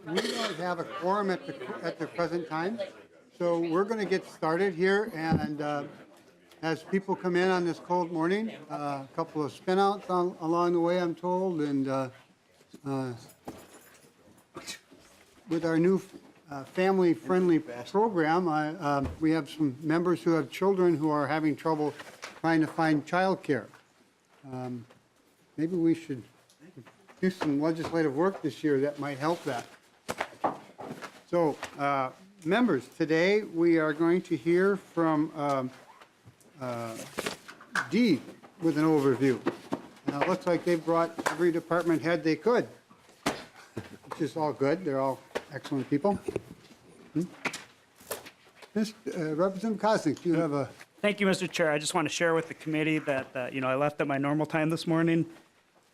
we don't have a quorum at the present time, so we're going to get started here. And as people come in on this cold morning, a couple of spinouts along the way, I'm told, and with our new family-friendly program, we have some members who have children who are having trouble trying to find childcare. Maybe we should do some legislative work this year that might help that. So, members, today we are going to hear from Dee with an overview. Now, it looks like they've brought every department head they could, which is all good. They're all excellent people. Representative Kosnick, do you have a... Thank you, Mr. Chair. I just want to share with the committee that, I left at my normal time this morning,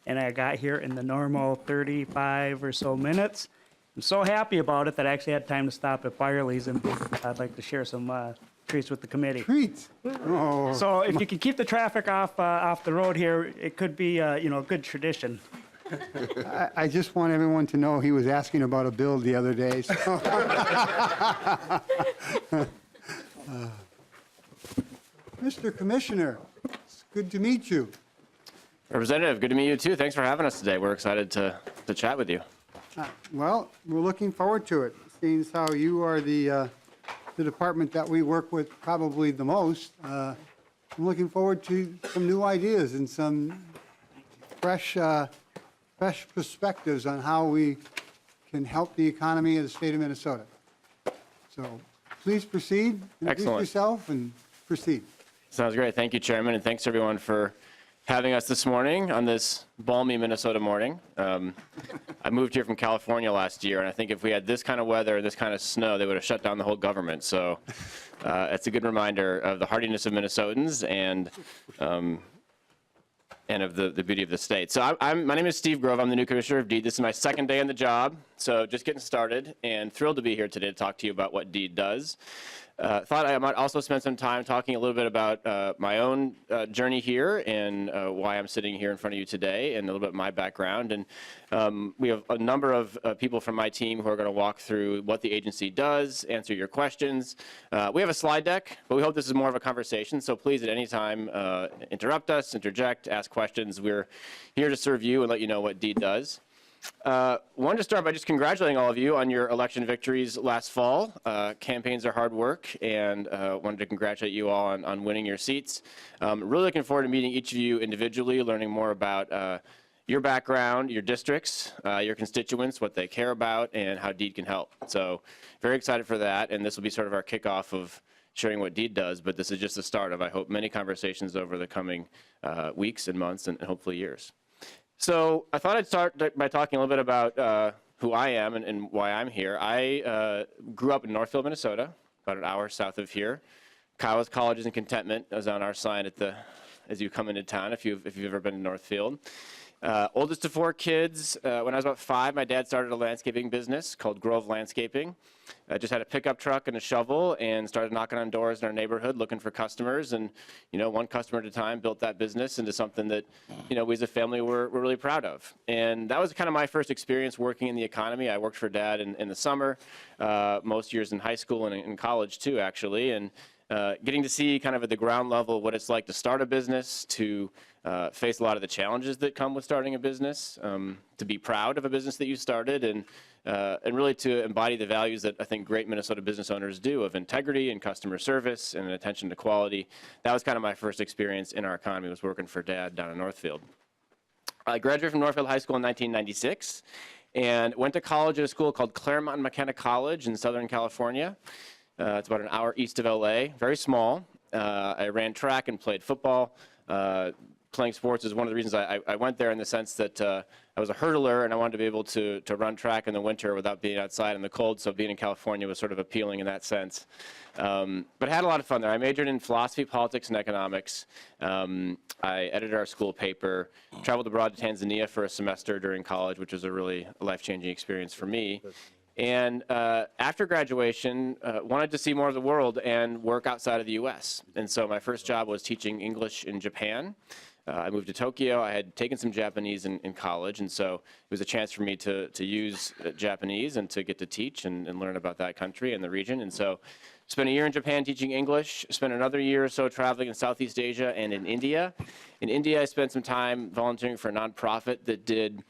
and I got here in the normal 35 or so minutes. I'm so happy about it that I actually had time to stop at Byerly's, and I'd like to share some treats with the committee. Treats? Oh. So if you can keep the traffic off the road here, it could be, a good tradition. I just want everyone to know he was asking about a bill the other day. So. Mr. Commissioner, it's good to meet you. Representative, good to meet you too. Thanks for having us today. We're excited to chat with you. Well, we're looking forward to it, seeing as how you are the department that we work with probably the most. I'm looking forward to some new ideas and some fresh perspectives on how we can help the economy of the state of Minnesota. So please proceed, introduce yourself and proceed. Sounds great. Thank you, Chairman, and thanks everyone for having us this morning on this balmy Minnesota morning. I moved here from California last year, and I think if we had this kind of weather and this kind of snow, they would have shut down the whole government. So it's a good reminder of the hardiness of Minnesotans and of the beauty of the state. So my name is Steve Grove. I'm the new Commissioner of DEED. This is my second day on the job, so just getting started, and thrilled to be here today to talk to you about what DEED does. Thought I might also spend some time talking a little bit about my own journey here and why I'm sitting here in front of you today, and a little bit of my background. And we have a number of people from my team who are going to walk through what the agency does, answer your questions. We have a slide deck, but we hope this is more of a conversation, so please at any time interrupt us, interject, ask questions. We're here to serve you and let you know what DEED does. Wanted to start by just congratulating all of you on your election victories last fall. Campaigns are hard work, and wanted to congratulate you all on winning your seats. Really looking forward to meeting each of you individually, learning more about your background, your districts, your constituents, what they care about, and how DEED can help. So very excited for that, and this will be sort of our kickoff of sharing what DEED does, but this is just the start of, I hope, many conversations over the coming weeks and months and hopefully years. So I thought I'd start by talking a little bit about who I am and why I'm here. I grew up in Northfield, Minnesota, about an hour south of here. Kiowa's Colleges and Contentment is on our sign as you come into town, if you've ever been to Northfield. Oldest of 4 kids. When I was about 5, my dad started a landscaping business called Grove Landscaping. I just had a pickup truck and a shovel and started knocking on doors in our neighborhood looking for customers, and one customer at a time built that business into something that we as a family were really proud of. And that was kind of my first experience working in the economy. I worked for Dad in the summer, most years in high school and in college too, actually, and getting to see kind of at the ground level what it's like to start a business, to face a lot of the challenges that come with starting a business, to be proud of a business that you started, and really to embody the values that I think great Minnesota business owners do of integrity and customer service and attention to quality. That was kind of my first experience in our economy, was working for Dad down in Northfield. I graduated from Northfield High School in 1996 and went to college at a school called Claremont McKenna College in Southern California. It's about an hour east of LA, very small. I ran track and played football. Playing sports is one of the reasons I went there, in the sense that I was a hurdler and I wanted to be able to run track in the winter without being outside in the cold, so being in California was sort of appealing in that sense. But I had a lot of fun there. I majored in philosophy, politics, and economics. I edited our school paper, traveled abroad to Tanzania for a semester during college, which was a really life-changing experience for me. And after graduation, wanted to see more of the world and work outside of the U.S. And so my first job was teaching English in Japan. I moved to Tokyo. I had taken some Japanese in college, and so it was a chance for me to use Japanese and to get to teach and learn about that country and the region. And so spent a year in Japan teaching English, spent another year or so traveling in Southeast Asia and in India. In India, I spent some time volunteering for a nonprofit that did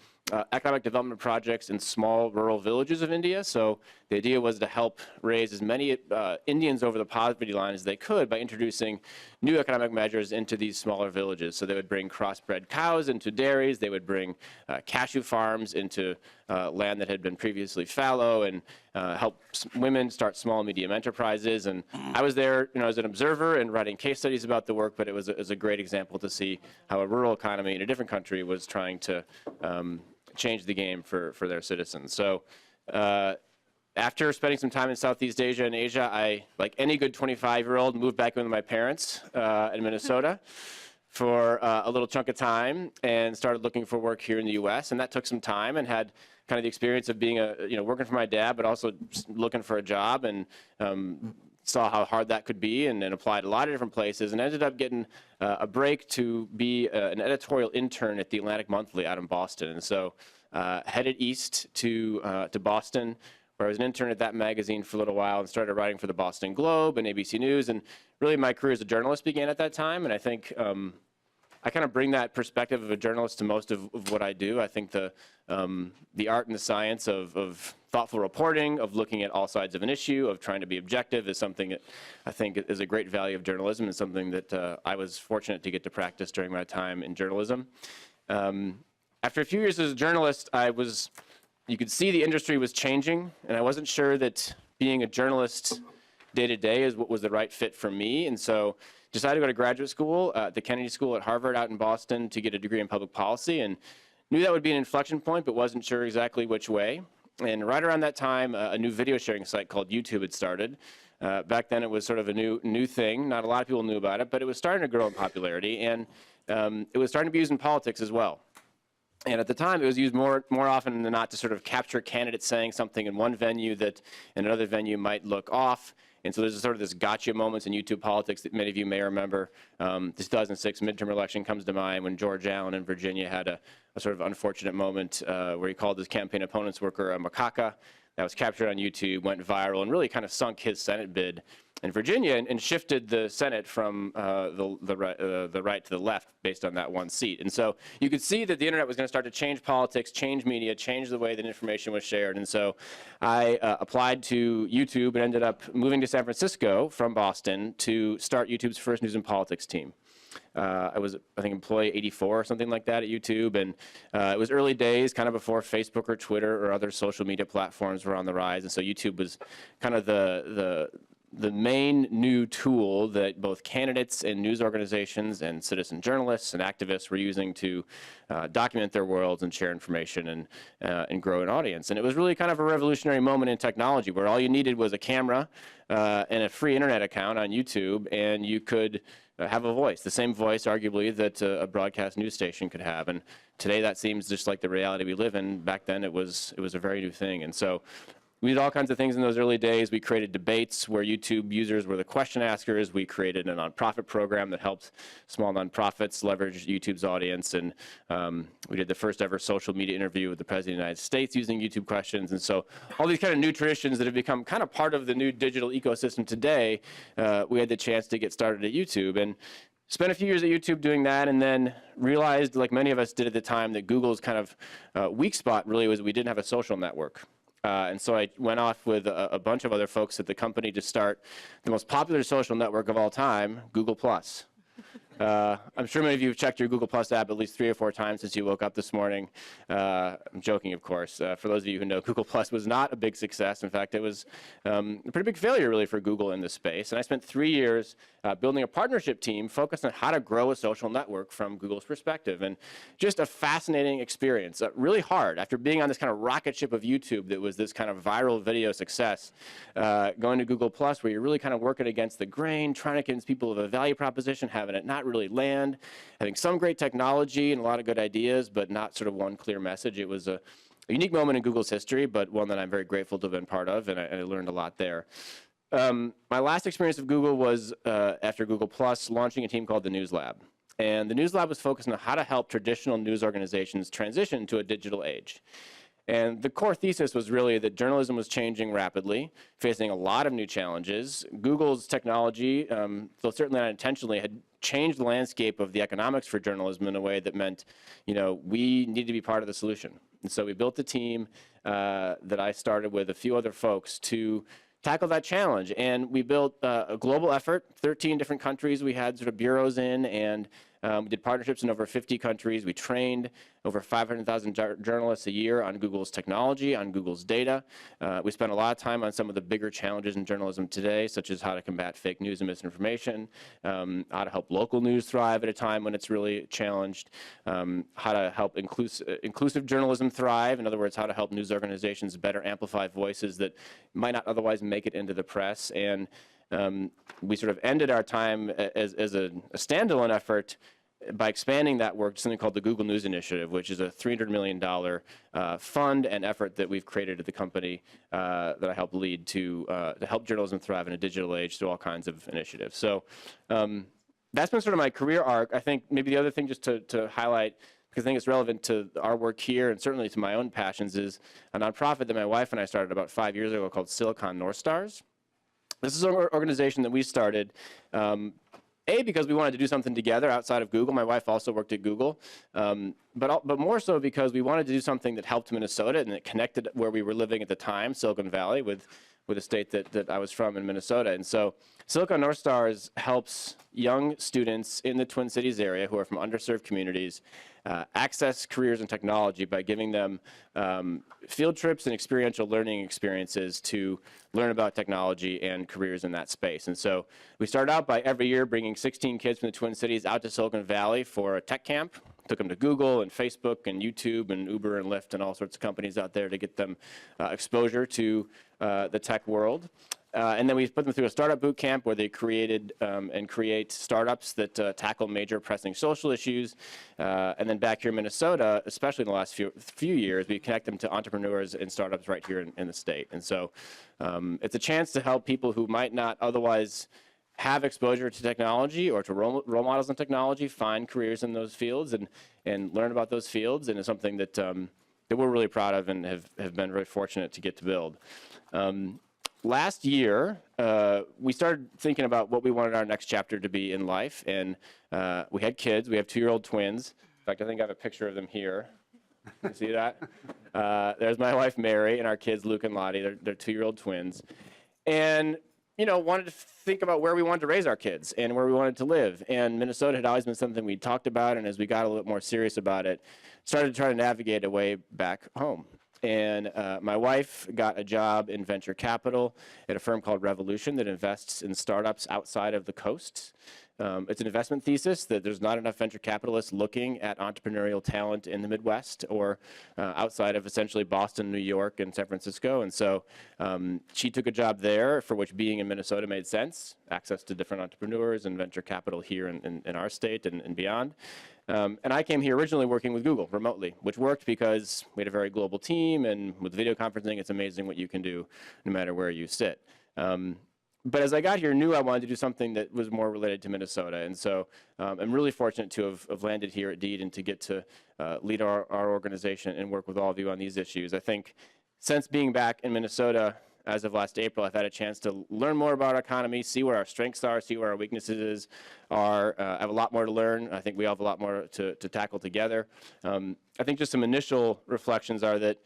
economic development projects in small rural villages of India. So the idea was to help raise as many Indians over the poverty line as they could by introducing new economic measures into these smaller villages. So they would bring crossbred cows into dairies, they would bring cashew farms into land that had been previously fallow, and help women start small and medium enterprises. And I was there, as an observer and writing case studies about the work, but it was a great example to see how a rural economy in a different country was trying to change the game for their citizens. So after spending some time in Southeast Asia and Asia, I, like any good 25-year-old, moved back in with my parents in Minnesota for a little chunk of time and started looking for work here in the U.S. And that took some time, and had kind of the experience of being working for my dad, but also looking for a job, and saw how hard that could be, and applied a lot of different places, and ended up getting a break to be an editorial intern at the Atlantic Monthly out in Boston. And so headed east to Boston, where I was an intern at that magazine for a little while, and started writing for the Boston Globe and ABC News. And really my career as a journalist began at that time. And I think I kind of bring that perspective of a journalist to most of what I do. I think the art and the science of thoughtful reporting, of looking at all sides of an issue, of trying to be objective, is something that I think is a great value of journalism, and something that I was fortunate to get to practice during my time in journalism. After a few years as a journalist, you could see the industry was changing, and I wasn't sure that being a journalist day to day is what was the right fit for me. And so decided to go to graduate school at the Kennedy School at Harvard out in Boston to get a degree in public policy, and knew that would be an inflection point, but wasn't sure exactly which way. And right around that time, a new video sharing site called YouTube had started. Back then, it was sort of a new thing. Not a lot of people knew about it, but it was starting to grow in popularity, and it was starting to be used in politics as well. And at the time, it was used more often than not to sort of capture candidates saying something in one venue that in another venue might look off. And so there's sort of this gotcha moments in YouTube politics that many of you may remember. The 2006 midterm election comes to mind, when George Allen in Virginia had a sort of unfortunate moment where he called his campaign opponent's worker a macaca. That was captured on YouTube, went viral, and really kind of sunk his Senate bid in Virginia, and shifted the Senate from the right to the left based on that one seat. And so you could see that the internet was going to start to change politics, change media, change the way that information was shared. And so I applied to YouTube and ended up moving to San Francisco from Boston to start YouTube's first news and politics team. I was, I think, employee 84 or something like that at YouTube, and it was early days, kind of before Facebook or Twitter or other social media platforms were on the rise. And so YouTube was kind of the main new tool that both candidates and news organizations and citizen journalists and activists were using to document their worlds and share information and grow an audience. And it was really kind of a revolutionary moment in technology, where all you needed was a camera and a free internet account on YouTube, and you could have a voice, the same voice, arguably, that a broadcast news station could have. And today that seems just like the reality we live in. Back then it was a very new thing. And so we did all kinds of things in those early days. We created debates where YouTube users were the question askers. We created a nonprofit program that helped small nonprofits leverage YouTube's audience. And we did the first ever social media interview with the President of the United States using YouTube questions. And so all these kind of new traditions that have become kind of part of the new digital ecosystem today, we had the chance to get started at YouTube. And spent a few years at YouTube doing that, and then realized, like many of us did at the time, that Google's kind of weak spot really was we didn't have a social network. And so I went off with a bunch of other folks at the company to start the most popular social network of all time, Google+. I'm sure many of you have checked your Google Plus app at least 3 or 4 times since you woke up this morning. I'm joking, of course. For those of you who know, Google Plus was not a big success. In fact, it was a pretty big failure, really, for Google in this space. And I spent 3 years building a partnership team focused on how to grow a social network from Google's perspective. And just a fascinating experience. Really hard. After being on this kind of rocket ship of YouTube that was this kind of viral video success, going to Google Plus, where you're really kind of working against the grain, trying to convince people of a value proposition, having it not really land, having some great technology and a lot of good ideas, but not sort of one clear message. It was a unique moment in Google's history, but one that I'm very grateful to have been part of, and I learned a lot there. My last experience of Google was after Google Plus, launching a team called the News Lab. And the News Lab was focused on how to help traditional news organizations transition to a digital age. And the core thesis was really that journalism was changing rapidly, facing a lot of new challenges. Google's technology, though certainly not intentionally, had changed the landscape of the economics for journalism in a way that meant, we needed to be part of the solution. And so we built a team that I started with a few other folks to tackle that challenge. And we built a global effort, 13 different countries we had sort of bureaus in, and we did partnerships in over 50 countries. We trained over 500,000 journalists a year on Google's technology, on Google's data. We spent a lot of time on some of the bigger challenges in journalism today, such as how to combat fake news and misinformation, how to help local news thrive at a time when it's really challenged, how to help inclusive journalism thrive. In other words, how to help news organizations better amplify voices that might not otherwise make it into the press. And we sort of ended our time as a standalone effort by expanding that work to something called the Google News Initiative, which is a $300 million fund and effort that we've created at the company that I help lead to help journalism thrive in a digital age through all kinds of initiatives. So that's been sort of my career arc. I think maybe the other thing just to highlight, because I think it's relevant to our work here and certainly to my own passions, is a nonprofit that my wife and I started about 5 years ago called Silicon North Stars. This is an organization that we started, because we wanted to do something together outside of Google. My wife also worked at Google, but more so because we wanted to do something that helped Minnesota and that connected where we were living at the time, Silicon Valley, with a state that I was from in Minnesota. And so Silicon North Stars helps young students in the Twin Cities area who are from underserved communities access careers in technology by giving them field trips and experiential learning experiences to learn about technology and careers in that space. And so we started out by every year bringing 16 kids from the Twin Cities out to Silicon Valley for a tech camp. Took them to Google and Facebook and YouTube and Uber and Lyft and all sorts of companies out there to get them exposure to the tech world. And then we put them through a startup boot camp where they created and create startups that tackle major pressing social issues. And then back here in Minnesota, especially in the last few years, we connect them to entrepreneurs and startups right here in the state. And so it's a chance to help people who might not otherwise have exposure to technology or to role models in technology, find careers in those fields and learn about those fields. And it's something that we're really proud of and have been very fortunate to get to build. Last year, we started thinking about what we wanted our next chapter to be in life, and we had kids. We have 2-year-old twins. In fact, I think I have a picture of them here. You see that? There's my wife, Mary, and our kids, Luke and Lottie. They're 2-year-old twins. And, wanted to think about where we wanted to raise our kids and where we wanted to live. And Minnesota had always been something we talked about, and as we got a little bit more serious about it, started to try to navigate a way back home. And my wife got a job in venture capital at a firm called Revolution that invests in startups outside of the coast. It's an investment thesis that there's not enough venture capitalists looking at entrepreneurial talent in the Midwest or outside of essentially Boston, New York, and San Francisco. And so she took a job there for which being in Minnesota made sense, access to different entrepreneurs and venture capital here in our state and beyond. And I came here originally working with Google remotely, which worked because we had a very global team, and with video conferencing, it's amazing what you can do no matter where you sit. But as I got here, knew I wanted to do something that was more related to Minnesota. And so I'm really fortunate to have landed here at Deed and to get to lead our organization and work with all of you on these issues. I think since being back in Minnesota as of last April, I've had a chance to learn more about our economy, see where our strengths are, see where our weaknesses are. I have a lot more to learn. I think we all have a lot more to tackle together. I think just some initial reflections are that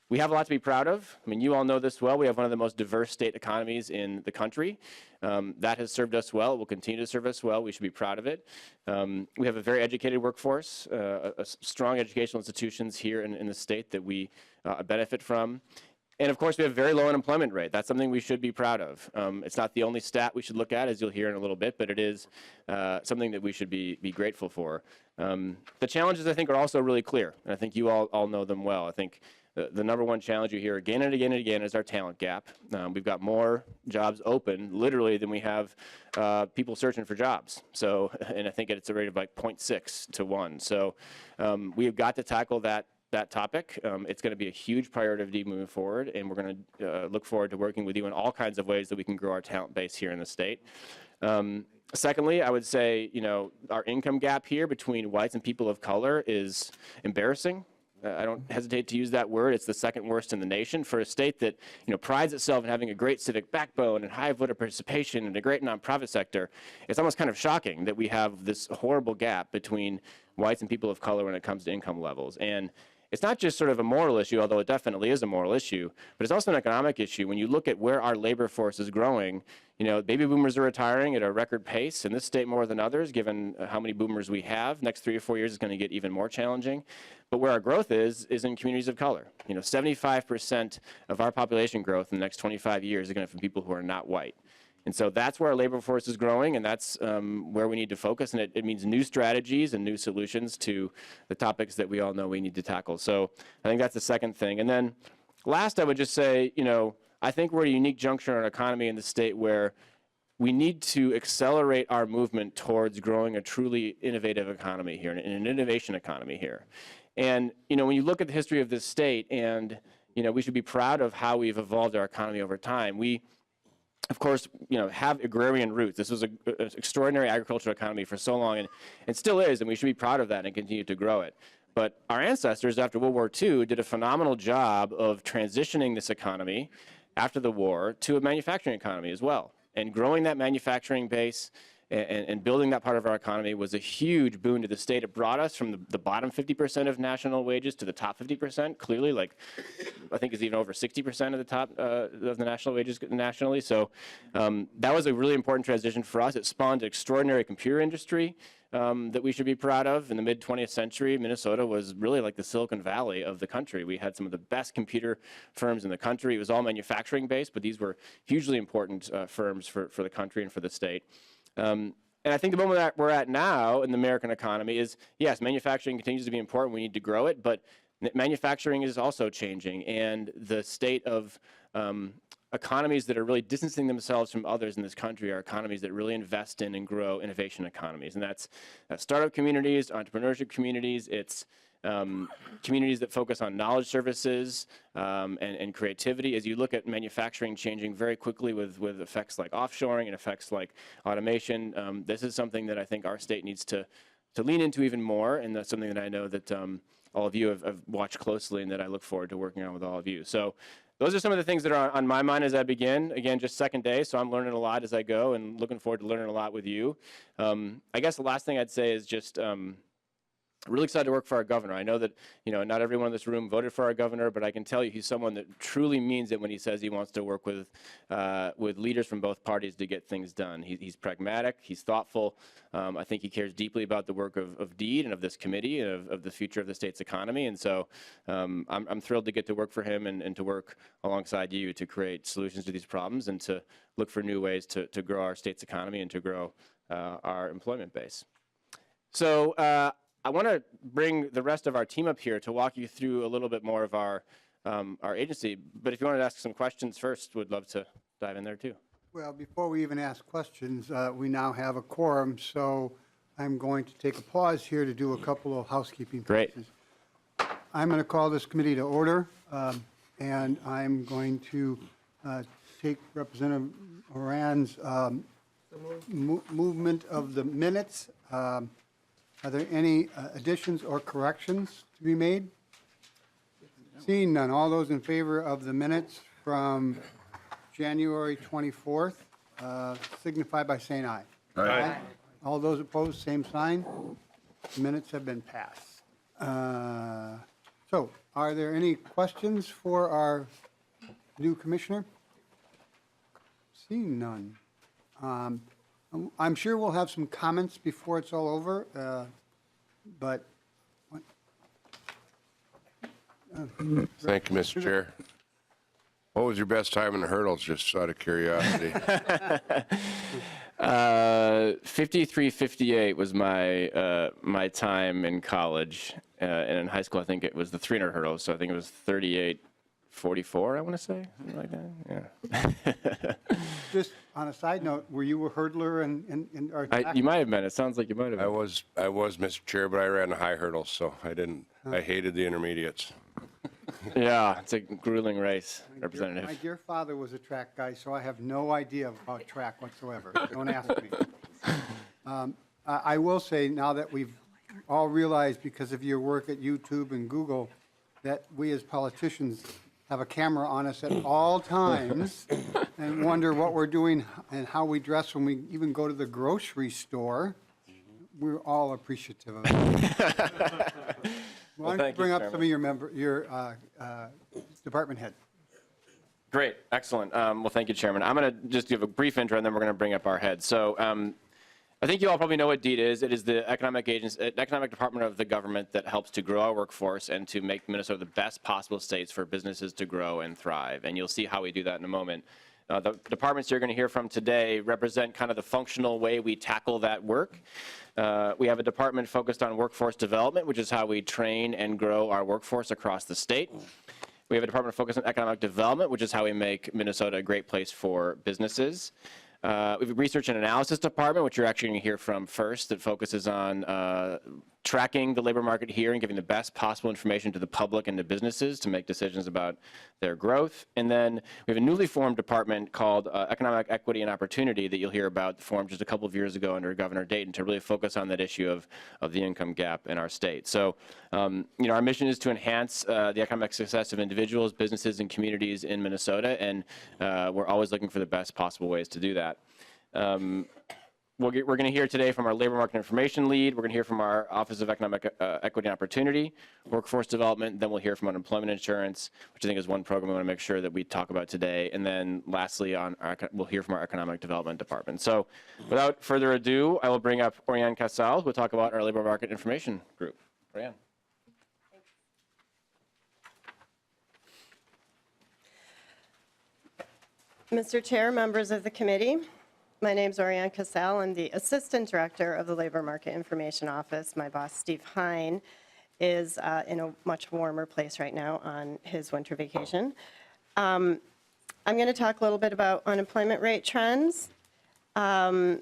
we have a lot to be proud of. I mean, you all know this well. We have one of the most diverse state economies in the country. That has served us well. It will continue to serve us well. We should be proud of it. We have a very educated workforce, strong educational institutions here in the state that we benefit from. And of course, we have a very low unemployment rate. That's something we should be proud of. It's not the only stat we should look at, as you'll hear in a little bit, but it is something that we should be grateful for. The challenges, I think, are also really clear, and I think you all know them well. I think the number one challenge you hear again and again and again is our talent gap. We've got more jobs open, literally, than we have people searching for jobs. So, and I think it's a rate of like 0.6 to 1. So we have got to tackle that topic. It's going to be a huge priority of Deed moving forward, and we're going to look forward to working with you in all kinds of ways that we can grow our talent base here in the state. Secondly, I would say, our income gap here between whites and people of color is embarrassing. I don't hesitate to use that word. It's the second worst in the nation for a state that, prides itself in having a great civic backbone and high voter participation and a great nonprofit sector. It's almost kind of shocking that we have this horrible gap between whites and people of color when it comes to income levels. And it's not just sort of a moral issue, although it definitely is a moral issue, but it's also an economic issue. When you look at where our labor force is growing, baby boomers are retiring at a record pace in this state more than others, given how many boomers we have. Next 3 or 4 years is going to get even more challenging. But where our growth is in communities of color. 75% of our population growth in the next 25 years is going to be from people who are not white. And so that's where our labor force is growing, and that's where we need to focus. And it means new strategies and new solutions to the topics that we all know we need to tackle. So I think that's the second thing. And then last, I would just say, I think we're at a unique juncture in our economy in the state where we need to accelerate our movement towards growing a truly innovative economy here, an innovation economy here. And, when you look at the history of this state, and, we should be proud of how we've evolved our economy over time. We, of course, have agrarian roots. This was an extraordinary agricultural economy for so long, and still is, and we should be proud of that and continue to grow it. But our ancestors, after World War II, did a phenomenal job of transitioning this economy after the war to a manufacturing economy as well. And growing that manufacturing base and building that part of our economy was a huge boon to the state. It brought us from the bottom 50% of national wages to the top 50%, clearly, I think it's even over 60% of the top of the national wages nationally. So that was a really important transition for us. It spawned an extraordinary computer industry that we should be proud of. In the mid-20th century, Minnesota was really like the Silicon Valley of the country. We had some of the best computer firms in the country. It was all manufacturing based, but these were hugely important firms for the country and for the state. And I think the moment that we're at now in the American economy is, yes, manufacturing continues to be important. We need to grow it, but manufacturing is also changing. And the state of economies that are really distancing themselves from others in this country are economies that really invest in and grow innovation economies. And that's startup communities, entrepreneurship communities. It's communities that focus on knowledge services and creativity. As you look at manufacturing changing very quickly with effects like offshoring and effects like automation, this is something that I think our state needs to lean into even more, and that's something that I know that all of you have watched closely and that I look forward to working on with all of you. So those are some of the things that are on my mind as I begin. Again, just second day, so I'm learning a lot as I go and looking forward to learning a lot with you. I guess the last thing I'd say is just really excited to work for our governor. I know that, not everyone in this room voted for our governor, but I can tell you he's someone that truly means it when he says he wants to work with leaders from both parties to get things done. He's pragmatic, he's thoughtful. I think he cares deeply about the work of DEED and of this committee and of the future of the state's economy. And so I'm thrilled to get to work for him and to work alongside you to create solutions to these problems and to look for new ways to grow our state's economy and to grow our employment base. So I want to bring the rest of our team up here to walk you through a little bit more of our agency. But if you wanted to ask some questions first, we'd love to dive in there too. Well, before we even ask questions, we now have a quorum, so I'm going to take a pause here to do a couple of housekeeping Great. pieces. I'm going to call this committee to order, and I'm going to take Representative Moran's movement of the minutes. Are there any additions or corrections to be made? Seeing none, all those in favor of the minutes from January 24th signify by saying aye. Aye. All those opposed, same sign. The minutes have been passed. So, are there any questions for our new commissioner? Seeing none. I'm sure we'll have some comments before it's all over, but. Thank you, Mr. Chair. What was your best time in the hurdles, just out of curiosity? 53:58 was my time in college, and in high school I think it was the 300 hurdles, so I think it was 38:44. I want to say something like that. Yeah. Just on a side note, were you a hurdler in our track? You might have been. It sounds like you might have been. I was, Mr. Chair, but I ran the high hurdles, so I didn't. I hated the intermediates. Yeah, it's a grueling race, Representative. My dear father was a track guy, so I have no idea about track whatsoever. Don't ask me. I will say now that we've all realized because of your work at YouTube and Google that we as politicians have a camera on us at all times and wonder what we're doing and how we dress when we even go to the grocery store. We're all appreciative of it. Why don't you thank you, bring up Chairman. some of your department head? Great, excellent. Well, thank you, Chairman. I'm going to just give a brief intro, and then we're going to bring up our head. So I think you all probably know what DEED is. It is the economic department of the government that helps to grow our workforce and to make Minnesota the best possible states for businesses to grow and thrive. And you'll see how we do that in a moment. The departments you're going to hear from today represent kind of the functional way we tackle that work. We have a department focused on workforce development, which is how we train and grow our workforce across the state. We have a department focused on economic development, which is how we make Minnesota a great place for businesses. We have a research and analysis department, which you're actually going to hear from first, that focuses on tracking the labor market here and giving the best possible information to the public and to businesses to make decisions about their growth. And then we have a newly formed department called Economic Equity and Opportunity that you'll hear about, formed just a couple of years ago under Governor Dayton, to really focus on that issue of the income gap in our state. So, our mission is to enhance the economic success of individuals, businesses, and communities in Minnesota, and we're always looking for the best possible ways to do that. We're going to hear today from our labor market information lead. We're going to hear from our Office of Economic Equity and Opportunity, Workforce Development. Then we'll hear from unemployment insurance, which I think is one program we want to make sure that we talk about today. And then lastly, we'll hear from our Economic Development Department. So without further ado, I will bring up Oriane Casal, who will talk about our labor market information group. Oriane. Mr. Chair, members of the committee, my name is Oriane Casal. I'm the Assistant Director of the Labor Market Information Office. My boss, Steve Hine, is in a much warmer place right now on his winter vacation. I'm going to talk a little bit about unemployment rate trends. In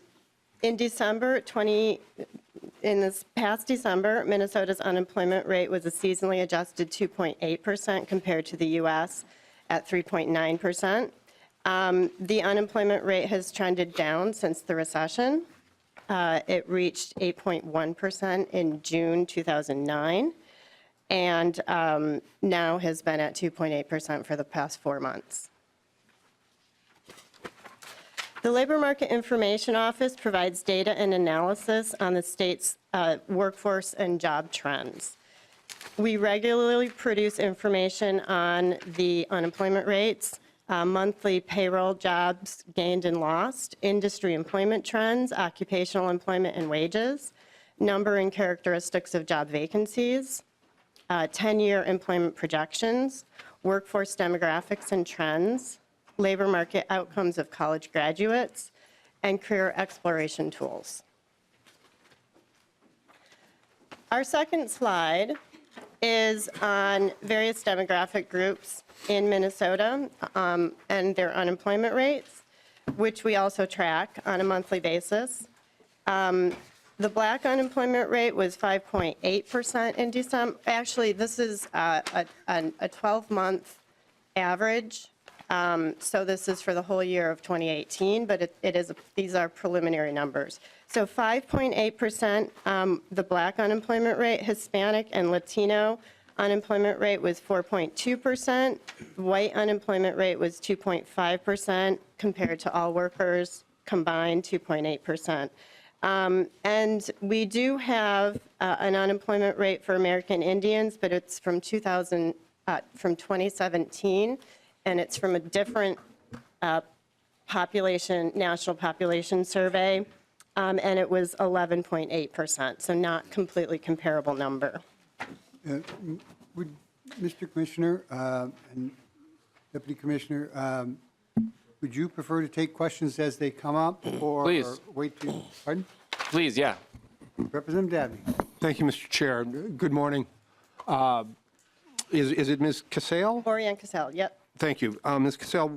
this past December, Minnesota's unemployment rate was a seasonally adjusted 2.8% compared to the U.S. at 3.9%. The unemployment rate has trended down since the recession. It reached 8.1% in June 2009, and now has been at 2.8% for the past 4 months. The Labor Market Information Office provides data and analysis on the state's workforce and job trends. We regularly produce information on the unemployment rates, monthly payroll jobs gained and lost, industry employment trends, occupational employment and wages, number and characteristics of job vacancies, 10-year employment projections, workforce demographics and trends, labor market outcomes of college graduates, and career exploration tools. Our second slide is on various demographic groups in Minnesota and their unemployment rates, which we also track on a monthly basis. The Black unemployment rate was 5.8% in December. Actually, this is a 12-month average. So this is for the whole year of 2018, but these are preliminary numbers. So 5.8%, the Black unemployment rate, Hispanic and Latino unemployment rate was 4.2%. White unemployment rate was 2.5% compared to all workers combined, 2.8%. And we do have an unemployment rate for American Indians, but it's from 2017, and it's from a different national population survey, and it was 11.8%, so not completely comparable number. Would Mr. Commissioner and Deputy Commissioner, would you prefer to take questions as they come up, or Please. wait to? Pardon? Please, yeah. Representative Dabney. Thank you, Mr. Chair. Good morning. Is it Ms. Casale? Oriane Casal, yep. Thank you. Ms. Casale,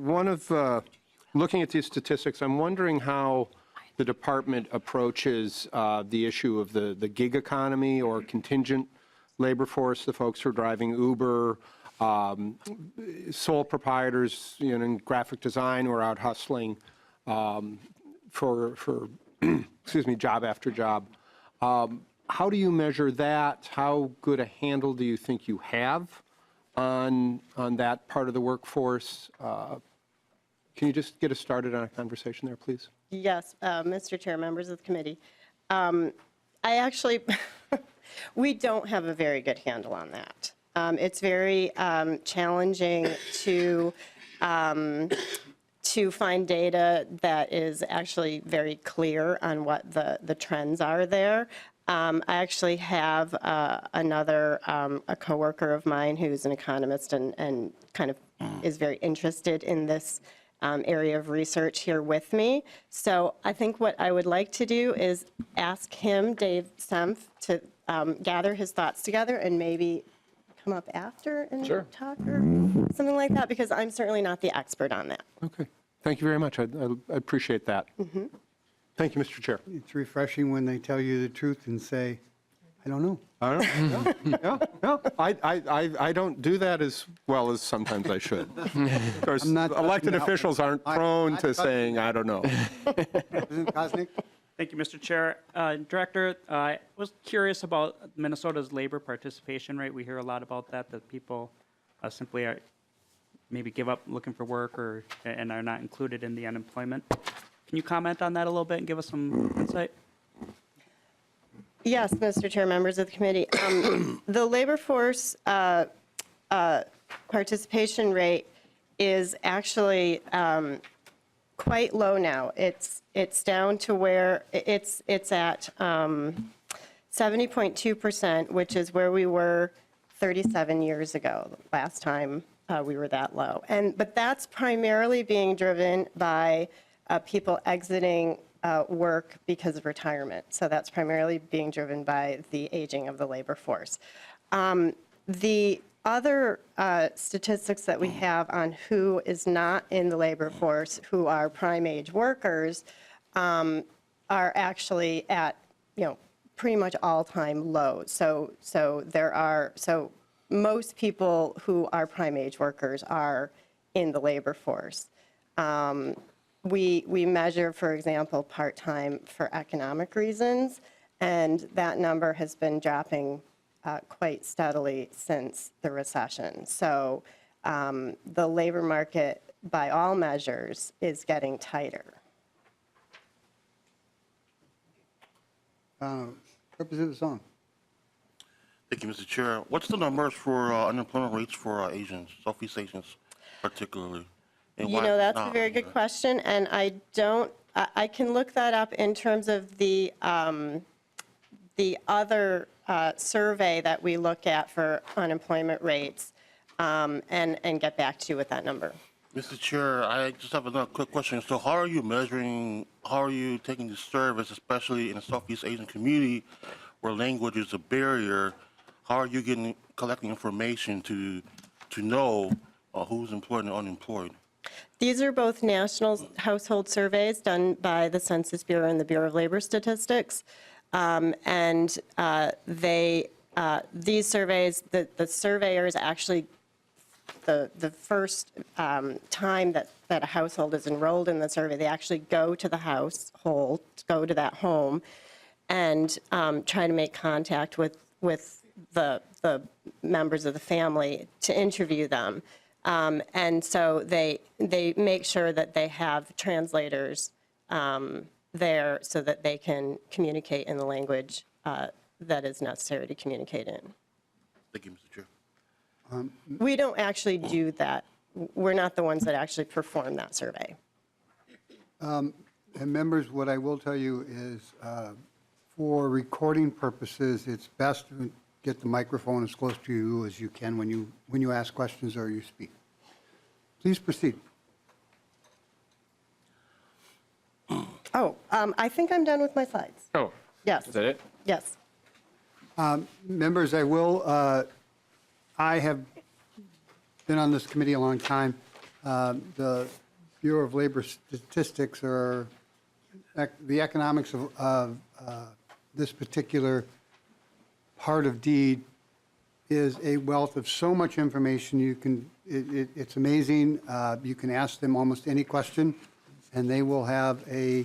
looking at these statistics, I'm wondering how the department approaches the issue of the gig economy or contingent labor force, the folks who are driving Uber, sole proprietors in graphic design who are out hustling for excuse me, job after job. How do you measure that? How good a handle do you think you have on that part of the workforce? Can you just get us started on a conversation there, please? Yes, Mr. Chair, members of the committee. I actually, we don't have a very good handle on that. It's very challenging to find data that is actually very clear on what the trends are there. I actually have a coworker of mine who's an economist and kind of is very interested in this area of research here with me. So I think what I would like to do is ask him, Dave Semf, to gather his thoughts together and maybe come up after and talk or something like that, because I'm certainly not the expert on that. Okay. Thank you very much. I appreciate that. Thank you, Mr. Chair. It's refreshing when they tell you the truth and say, I don't know. I don't, I don't do that as well as sometimes I should. Of course, I'm not elected touching that officials one. aren't I'm prone not to touching saying, I don't know. President Kosnick? Thank you, Mr. Chair. Director, I was curious about Minnesota's labor participation rate. We hear a lot about that people simply are, maybe give up looking for work and are not included in the unemployment. Can you comment on that a little bit and give us some insight? Yes, Mr. Chair, members of the committee. The labor force participation rate is actually quite low now. It's down to where it's at 70.2%, which is where we were 37 years ago, last time we were that low. But that's primarily being driven by people exiting work because of retirement. So that's primarily being driven by the aging of the labor force. The other statistics that we have on who is not in the labor force, who are prime age workers, are actually at, pretty much all-time lows. So most people who are prime age workers are in the labor force. We measure, for example, part-time for economic reasons, and that number has been dropping quite steadily since the recession. So the labor market, by all measures, is getting tighter. Representative Song. Thank you, Mr. Chair. What's the numbers for unemployment rates for Asians, Southeast Asians particularly? And why That's a not? very good question, and I can look that up in terms of the other survey that we look at for unemployment rates, and get back to you with that number. Mr. Chair, I just have another quick question. So how are you taking the service, especially in the Southeast Asian community where language is a barrier? How are you collecting information to know who's employed and unemployed? These are both national household surveys done by the Census Bureau and the Bureau of Labor Statistics. These surveys, the surveyors actually, the first time that a household is enrolled in the survey, they actually go to the household, go to that home, and try to make contact with the members of the family to interview them. And so they make sure that they have translators there so that they can communicate in the language that is necessary to communicate in. Thank you, Mr. Chair. We don't actually do that. We're not the ones that actually perform that survey. And members, what I will tell you is, for recording purposes, it's best to get the microphone as close to you as you can when you ask questions or you speak. Please proceed. I think I'm done with my slides. Oh, Yes. is that it? Yes. Members, I have been on this committee a long time. The Bureau of Labor Statistics, or the economics of this particular part of deed, is a wealth of so much information. It's amazing. You can ask them almost any question, and they will have a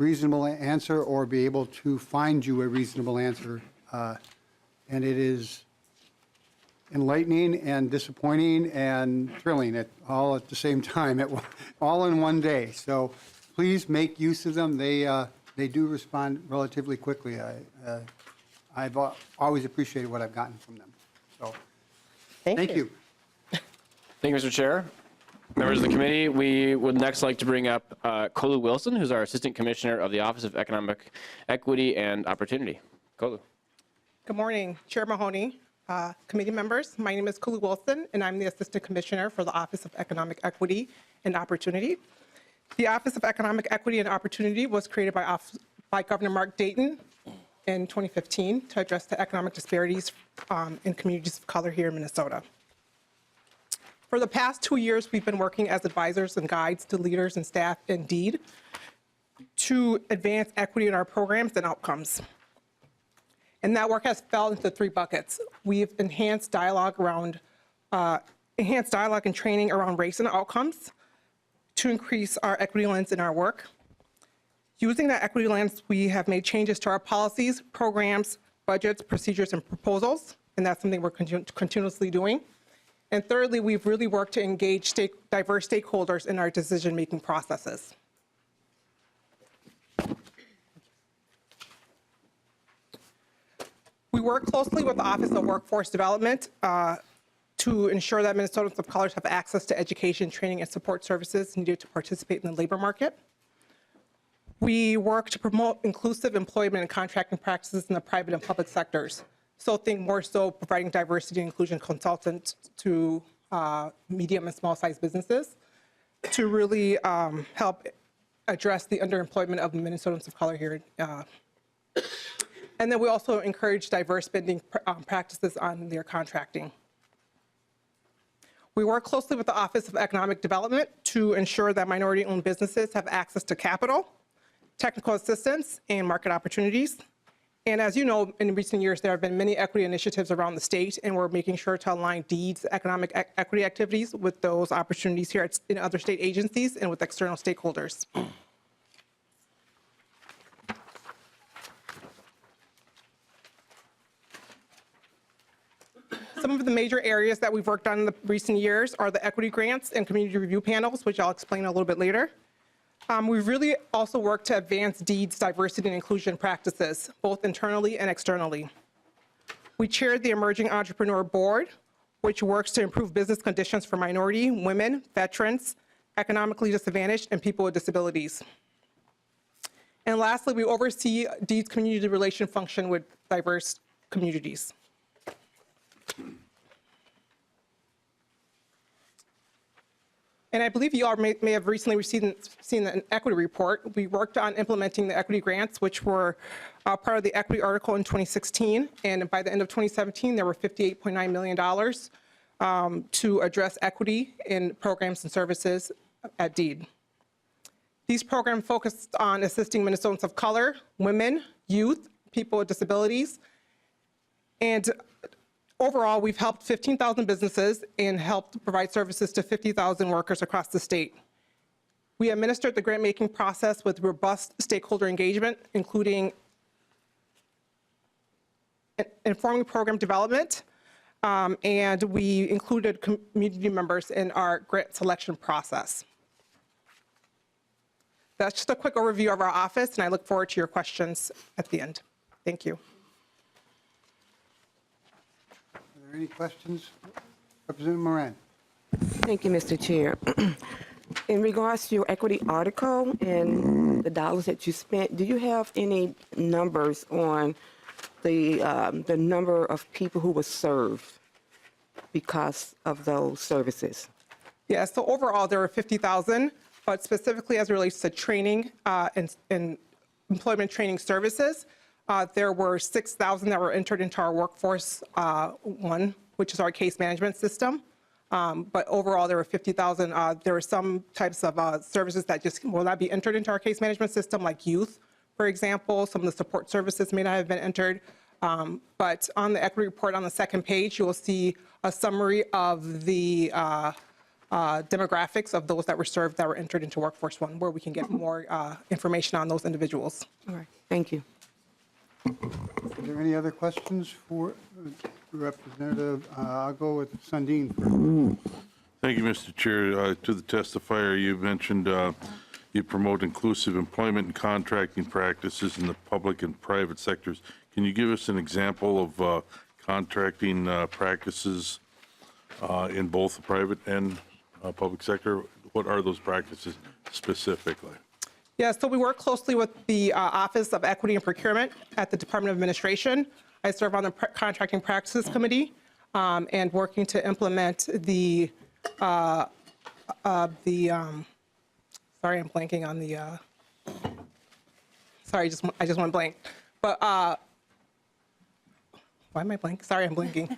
reasonable answer or be able to find you a reasonable answer. And it is enlightening and disappointing and thrilling all at the same time, all in one day. So please make use of them. They do respond relatively quickly. I've always appreciated what I've gotten from them. So thank you. Thank you, Mr. Chair. Members of the committee, we would next like to bring up Kolu Wilson, who's our Assistant Commissioner of the Office of Economic Equity and Opportunity. Kolu. Good morning, Chair Mahoney, committee members. My name is Kulu Wilson, and I'm the Assistant Commissioner for the Office of Economic Equity and Opportunity. The Office of Economic Equity and Opportunity was created by Governor Mark Dayton in 2015 to address the economic disparities in communities of color here in Minnesota. For the past 2 years, we've been working as advisors and guides to leaders and staff in DEED to advance equity in our programs and outcomes. And that work has fell into 3 buckets. We've enhanced dialogue and training around race and outcomes to increase our equity lens in our work. Using that equity lens, we have made changes to our policies, programs, budgets, procedures, and proposals, and that's something we're continuously doing. And thirdly, we've really worked to engage diverse stakeholders in our decision-making processes. We work closely with the Office of Workforce Development to ensure that Minnesotans of color have access to education, training, and support services needed to participate in the labor market. We work to promote inclusive employment and contracting practices in the private and public sectors. So think more so providing diversity and inclusion consultants to medium and small-sized businesses to really help address the underemployment of Minnesotans of color here. And then we also encourage diverse spending practices on their contracting. We work closely with the Office of Economic Development to ensure that minority-owned businesses have access to capital, technical assistance, and market opportunities. And as you know, in recent years, there have been many equity initiatives around the state, and we're making sure to align DEED's economic equity activities with those opportunities here in other state agencies and with external stakeholders. Some of the major areas that we've worked on in the recent years are the equity grants and community review panels, which I'll explain a little bit later. We've really also worked to advance DEED's diversity and inclusion practices, both internally and externally. We chaired the Emerging Entrepreneur Board, which works to improve business conditions for minority, women, veterans, economically disadvantaged, and people with disabilities. And lastly, we oversee DEED's community relation function with diverse communities. And I believe you all may have recently seen an equity report. We worked on implementing the equity grants, which were part of the equity article in 2016. And by the end of 2017, there were $58.9 million to address equity in programs and services at DEED. These programs focused on assisting Minnesotans of color, women, youth, people with disabilities, and overall, we've helped 15,000 businesses and helped provide services to 50,000 workers across the state. We administered the grant-making process with robust stakeholder engagement, including informing program development, and we included community members in our grant selection process. That's just a quick overview of our office, and I look forward to your questions at the end. Thank you. Are there any questions? Representative Moran. Thank you, Mr. Chair. In regards to your equity article and the dollars that you spent, do you have any numbers on the number of people who were served because of those services? Yeah, so overall there were 50,000, but specifically as it relates to training and employment training services, there were 6,000 that were entered into our Workforce One, which is our case management system. But overall, there were 50,000. There were some types of services that just will not be entered into our case management system, like youth, for example. Some of the support services may not have been entered. But on the equity report on the second page, you will see a summary of the demographics of those that were served that were entered into Workforce One, where we can get more information on those individuals. All right, thank you. Are there any other questions for Representative? I'll go with Sundin first. Thank you, Mr. Chair. To the testifier, you mentioned you promote inclusive employment and contracting practices in the public and private sectors. Can you give us an example of contracting practices in both the private and public sector? What are those practices specifically? Yeah, so we work closely with the Office of Equity and Procurement at the Department of Administration. I serve on the Contracting Practices Committee and working to implement the sorry, I'm blanking on the, sorry, I just went blank. But why am I blank? Sorry, I'm blanking.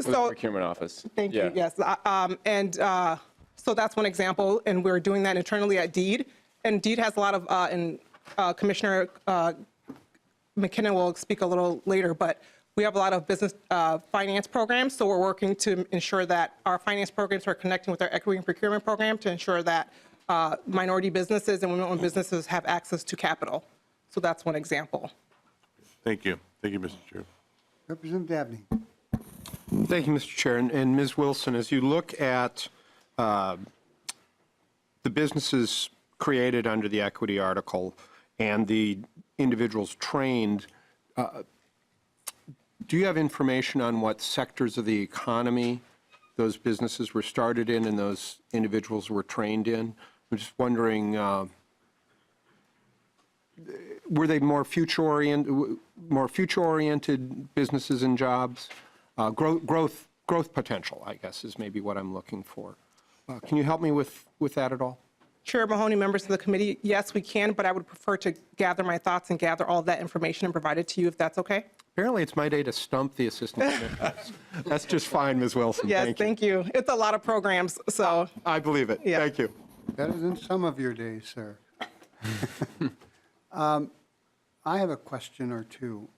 So, Procurement office. thank you, yes. So that's one example, and we're doing that internally at DEED. And DEED has a lot of, and Commissioner McKinnon will speak a little later, but we have a lot of business finance programs, so we're working to ensure that our finance programs are connecting with our equity and procurement program to ensure that minority businesses and women-owned businesses have access to capital. So that's one example. Thank you. Thank you, Mr. Chair. Representative Dabney. Thank you, Mr. Chair. And Ms. Wilson, as you look at the businesses created under the equity article and the individuals trained, do you have information on what sectors of the economy those businesses were started in and those individuals were trained in? I'm just wondering, were they more future-oriented businesses and jobs? Growth potential, I guess, is maybe what I'm looking for. Can you help me with that at all? Chair Mahoney, members of the committee, yes, we can, but I would prefer to gather my thoughts and gather all that information and provide it to you, if that's okay. Apparently, it's my day to stump the assistant commissioners. That's just fine, Ms. Wilson. Yes, thank you. It's a lot of programs, so. I believe it. Yeah. Thank you. Better than some of your days, sir. I have a question or two.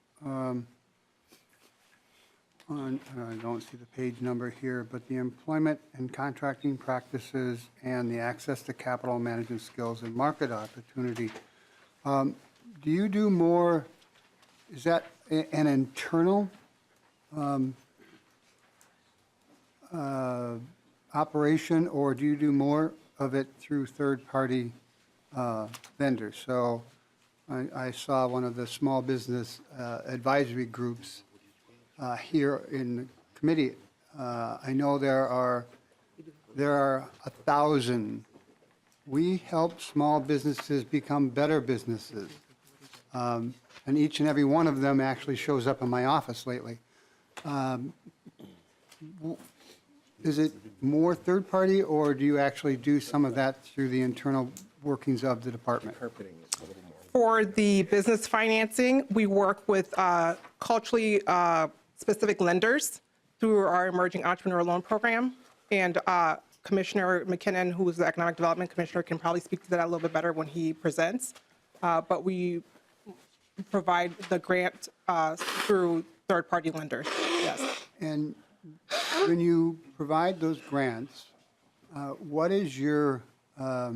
I don't see the page number here, but the employment and contracting practices and the access to capital management skills and market opportunity. Do you do more, is that an internal operation, or do you do more of it through third-party vendors? So I saw one of the small business advisory groups here in the committee. I know there are 1,000. We help small businesses become better businesses. And each and every one of them actually shows up in my office lately. Is it more third-party, or do you actually do some of that through the internal workings of the department? For the business financing, we work with culturally specific lenders through our Emerging Entrepreneur Loan Program. And Commissioner McKinnon, who is the Economic Development Commissioner, can probably speak to that a little bit better when he presents. But we provide the grant through third-party lenders, yes. And when you provide those grants, what is your, how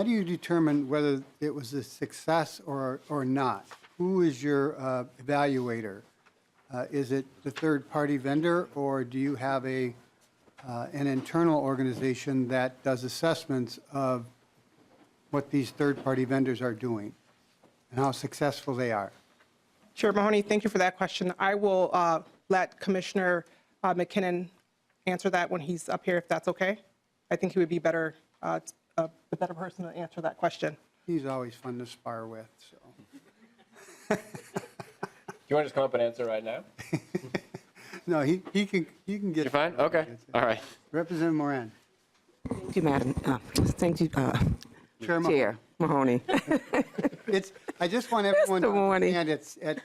do you determine whether it was a success or not? Who is your evaluator? Is it the third-party vendor, or do you have an internal organization that does assessments of what these third-party vendors are doing and how successful they are? Chair Mahoney, thank you for that question. I will let Commissioner McKinnon answer that when he's up here, if that's okay. I think he would be better, the better person to answer that question. He's always fun to spar with, so. Do you want to just come up and answer right now? No, he can get. You're fine? Okay. All right. Representative Moran. Thank you, Madam. Thank you, Chair Chair Mahoney. I just want everyone to Mr. Mooney. understand it's at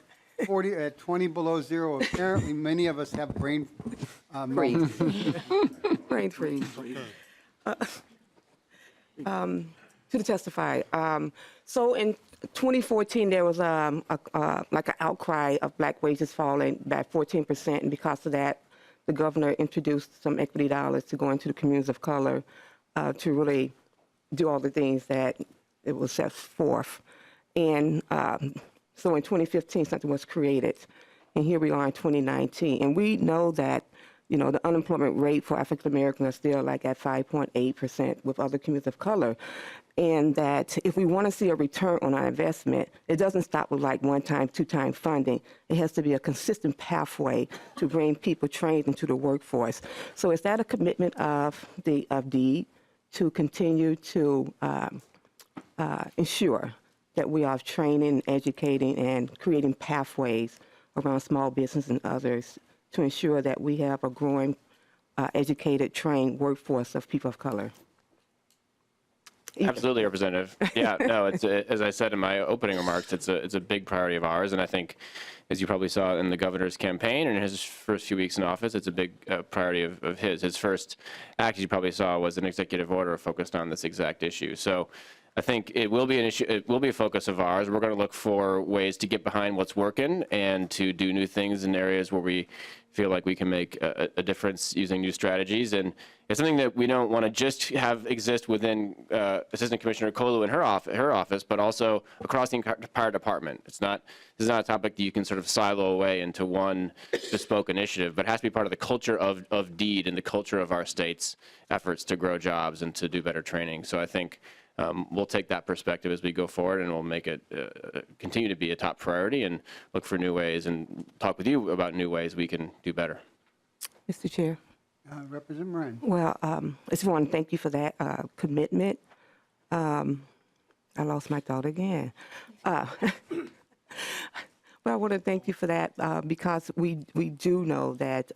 20 below zero. Apparently, many of us have brain Freeze. Brain freeze. To the testify. So in 2014, there was like an outcry of black wages falling by 14%, and because of that, the governor introduced some equity dollars to go into the communities of color to really do all the things that it was set forth. And so in 2015, something was created. And here we are in 2019. And we know that, you know, the unemployment rate for African Americans are still like at 5.8% with other communities of color. And that if we want to see a return on our investment, it doesn't stop with like one-time, two-time funding. It has to be a consistent pathway to bring people trained into the workforce. So is that a commitment of DEED to continue to ensure that we are training, educating, and creating pathways around small business and others to ensure that we have a growing, educated, trained workforce of people of color? Absolutely, Representative. Yeah, no, it's as I said in my opening remarks, it's a big priority of ours, and I think, as you probably saw in the governor's campaign and in his first few weeks in office, it's a big priority of his. His first act, as you probably saw, was an executive order focused on this exact issue. So I think it will be an issue. It will be a focus of ours. We're going to look for ways to get behind what's working and to do new things in areas where we feel like we can make a difference using new strategies. And it's something that we don't want to just have exist within Assistant Commissioner Kolu and her office, but also across the entire department. This is not a topic that you can sort of silo away into one bespoke initiative, but it has to be part of the culture of DEED and the culture of our state's efforts to grow jobs and to do better training. So I think we'll take that perspective as we go forward, and we'll make it continue to be a top priority and look for new ways and talk with you about new ways we can do better. Mr. Chair. Representative Moran. Well, I just want to thank you for that commitment. I lost my thought again. Well, I want to thank you for that because we do know that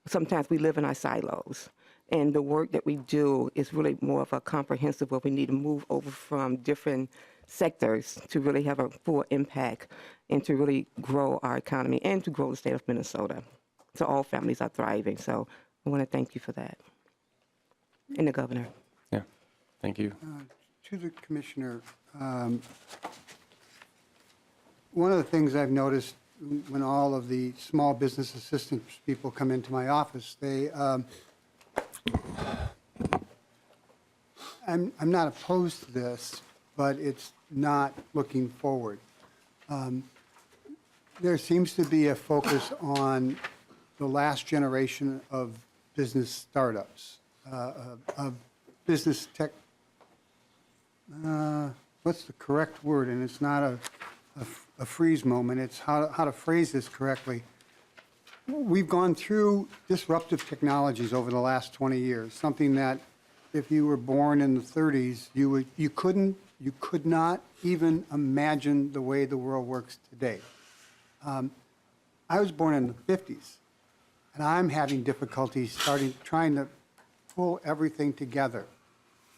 sometimes we live in our silos. And the work that we do is really more of a comprehensive where we need to move over from different sectors to really have a full impact and to really grow our economy and to grow the state of Minnesota. So all families are thriving. So I want to thank you for that. And the governor. Yeah, thank you. To the commissioner, one of the things I've noticed when all of the small business assistance people come into my office, I'm not opposed to this, but it's not looking forward. There seems to be a focus on the last generation of business startups, of business tech. What's the correct word? And it's not a freeze moment. It's how to phrase this correctly. We've gone through disruptive technologies over the last 20 years, something that if you were born in the 30s, you could not even imagine the way the world works today. I was born in the 50s, and I'm having difficulty trying to pull everything together.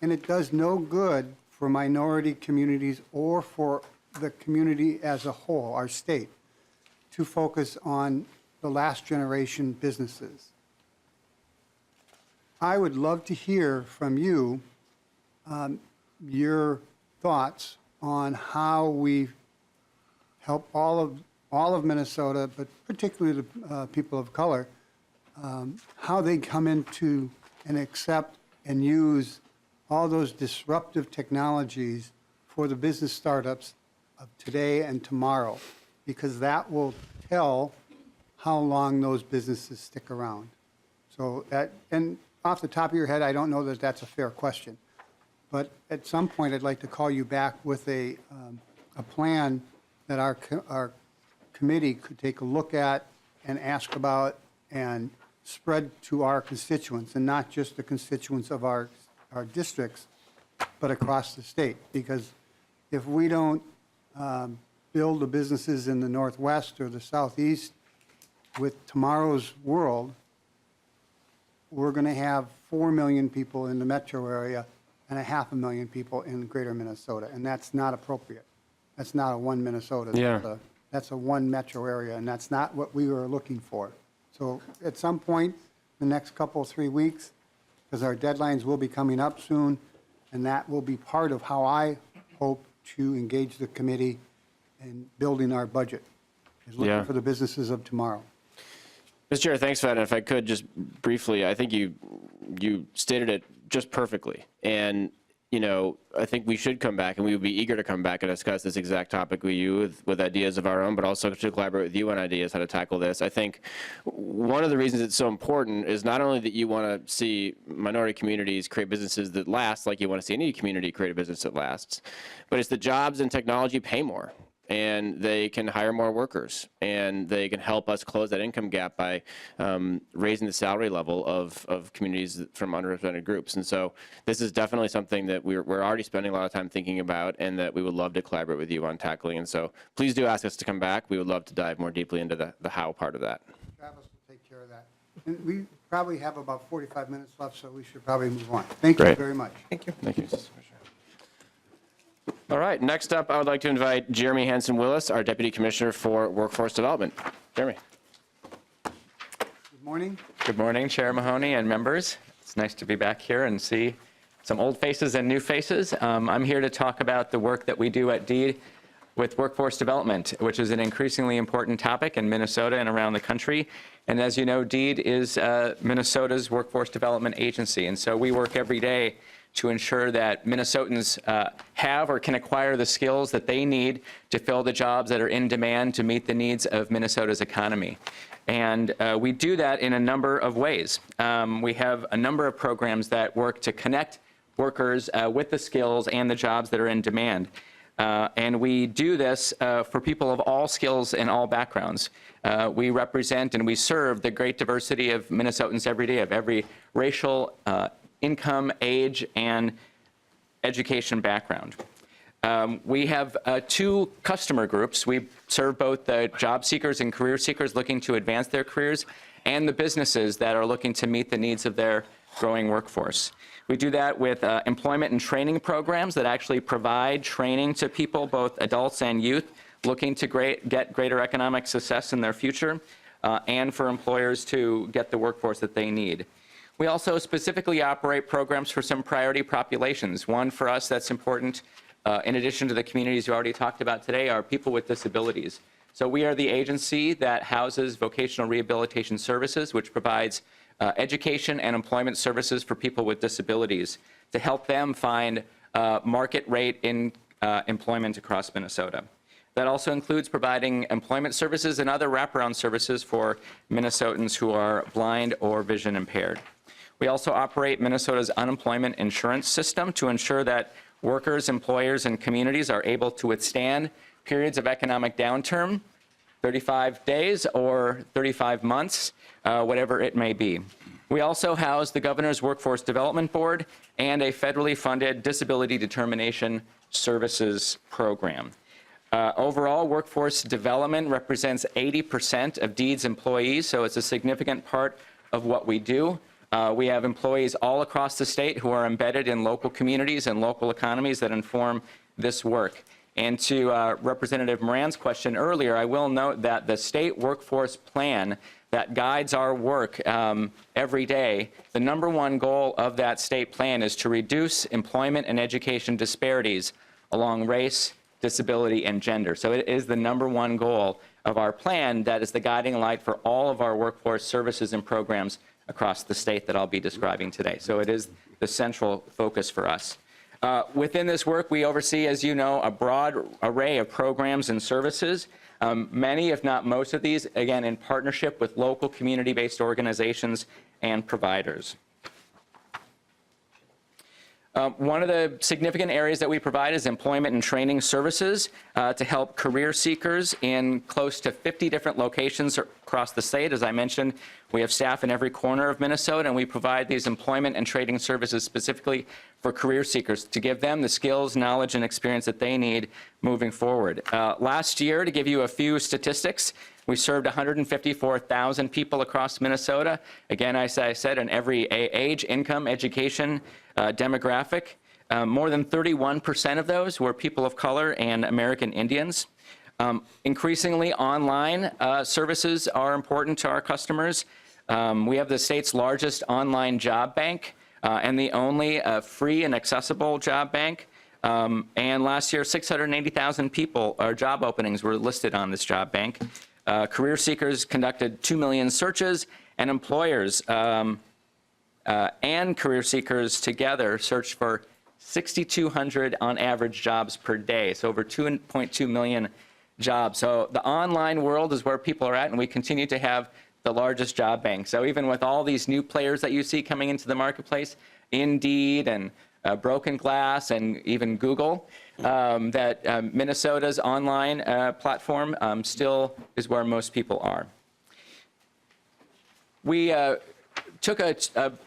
And it does no good for minority communities or for the community as a whole, our state, to focus on the last generation businesses. I would love to hear from you your thoughts on how we help all of Minnesota, but particularly the people of color, how they come into and accept and use all those disruptive technologies for the business startups of today and tomorrow, because that will tell how long those businesses stick around. So that, and off the top of your head, I don't know that that's a fair question, but at some point I'd like to call you back with a plan that our committee could take a look at and ask about and spread to our constituents, and not just the constituents of our districts, but across the state. Because if we don't build the businesses in the Northwest or the Southeast with tomorrow's world, we're going to have 4 million people in the metro area and 500,000 people in greater Minnesota, and that's not appropriate. That's not a one Minnesota. Yeah. That's a one metro area, and that's not what we were looking for. So at some point, the next couple, 3 weeks, because our deadlines will be coming up soon, and that will be part of how I hope to engage the committee in building our budget, is looking Yeah. for the businesses of tomorrow. Mr. Chair, thanks for that. And if I could just briefly, I think you stated it just perfectly. And, you know, I think we should come back, and we would be eager to come back and discuss this exact topic with you with ideas of our own, but also to collaborate with you on ideas how to tackle this. I think one of the reasons it's so important is not only that you want to see minority communities create businesses that last, like you want to see any community create a business that lasts, but it's the jobs and technology pay more. And they can hire more workers, and they can help us close that income gap by raising the salary level of communities from underrepresented groups. And so this is definitely something that we're already spending a lot of time thinking about, and that we would love to collaborate with you on tackling. And so please do ask us to come back. We would love to dive more deeply into the how part of that. Travis will take care of that. And we probably have about 45 minutes left, so we should probably move on. Thank you Great. very much. Thank you. Thank you. All right, next up, I would like to invite Jeremy Hanson-Willis, our Deputy Commissioner for Workforce Development. Jeremy. Good morning. Good morning, Chair Mahoney and members. It's nice to be back here and see some old faces and new faces. I'm here to talk about the work that we do at DEED with workforce development, which is an increasingly important topic in Minnesota and around the country. And as you know, DEED is Minnesota's workforce development agency. And so we work every day to ensure that Minnesotans have or can acquire the skills that they need to fill the jobs that are in demand to meet the needs of Minnesota's economy. And we do that in a number of ways. We have a number of programs that work to connect workers with the skills and the jobs that are in demand. And we do this for people of all skills and all backgrounds. We represent and we serve the great diversity of Minnesotans every day, of every racial, income, age, and education background. We have two customer groups. We serve both the job seekers and career seekers looking to advance their careers, and the businesses that are looking to meet the needs of their growing workforce. We do that with employment and training programs that actually provide training to people, both adults and youth, looking to get greater economic success in their future, and for employers to get the workforce that they need. We also specifically operate programs for some priority populations. One for us that's important, in addition to the communities you already talked about today, are people with disabilities. So we are the agency that houses vocational rehabilitation services, which provides education and employment services for people with disabilities to help them find market rate in employment across Minnesota. That also includes providing employment services and other wraparound services for Minnesotans who are blind or vision impaired. We also operate Minnesota's unemployment insurance system to ensure that workers, employers, and communities are able to withstand periods of economic downturn, 35 days or 35 months, whatever it may be. We also house the Governor's Workforce Development Board and a federally funded Disability Determination Services program. Overall, workforce development represents 80% of DEED's employees, so it's a significant part of what we do. We have employees all across the state who are embedded in local communities and local economies that inform this work. And to Representative Moran's question earlier, I will note that the state workforce plan that guides our work every day, the #1 goal of that state plan is to reduce employment and education disparities along race, disability, and gender. So it is the #1 goal of our plan that is the guiding light for all of our workforce services and programs across the state that I'll be describing today. So it is the central focus for us. Within this work, we oversee, as you know, a broad array of programs and services. Many, if not most of these, again, in partnership with local community-based organizations and providers. One of the significant areas that we provide is employment and training services to help career seekers in close to 50 different locations across the state. As I mentioned, we have staff in every corner of Minnesota, and we provide these employment and training services specifically for career seekers to give them the skills, knowledge, and experience that they need moving forward. Last year, to give you a few statistics, we served 154,000 people across Minnesota. Again, as I said, in every age, income, education, demographic. More than 31% of those were people of color and American Indians. Increasingly, online services are important to our customers. We have the state's largest online job bank and the only free and accessible job bank. And last year, 680,000 people, or job openings, were listed on this job bank. Career seekers conducted 2 million searches, and employers and career seekers together searched for 6,200 on average jobs per day, so over 2.2 million jobs. So the online world is where people are at, and we continue to have the largest job bank. So even with all these new players that you see coming into the marketplace, Indeed and Broken Glass and even Google, Minnesota's online platform still is where most people are. We took a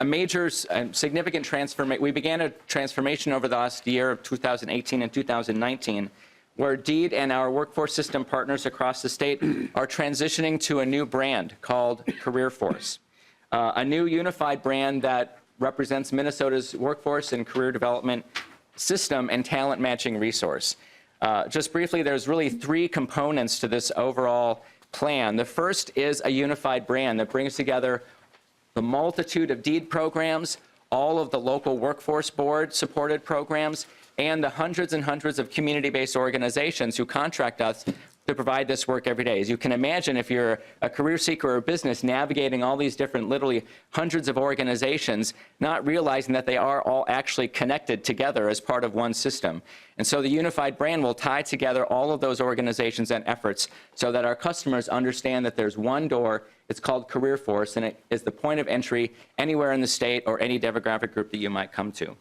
major significant transformation. We began a transformation over the last year of 2018 and 2019, where Deed and our workforce system partners across the state are transitioning to a new brand called CareerForce, a new unified brand that represents Minnesota's workforce and career development system and talent matching resource. Just briefly, there's really 3 components to this overall plan. The first is a unified brand that brings together the multitude of Deed programs, all of the local workforce board supported programs, and the hundreds and hundreds of community-based organizations who contract us to provide this work every day. As you can imagine, if you're a career seeker or a business navigating all these different, literally hundreds of organizations, not realizing that they are all actually connected together as part of one system. And so the unified brand will tie together all of those organizations and efforts so that our customers understand that there's one door. It's called CareerForce, and it is the point of entry anywhere in the state or any demographic group that you might come to.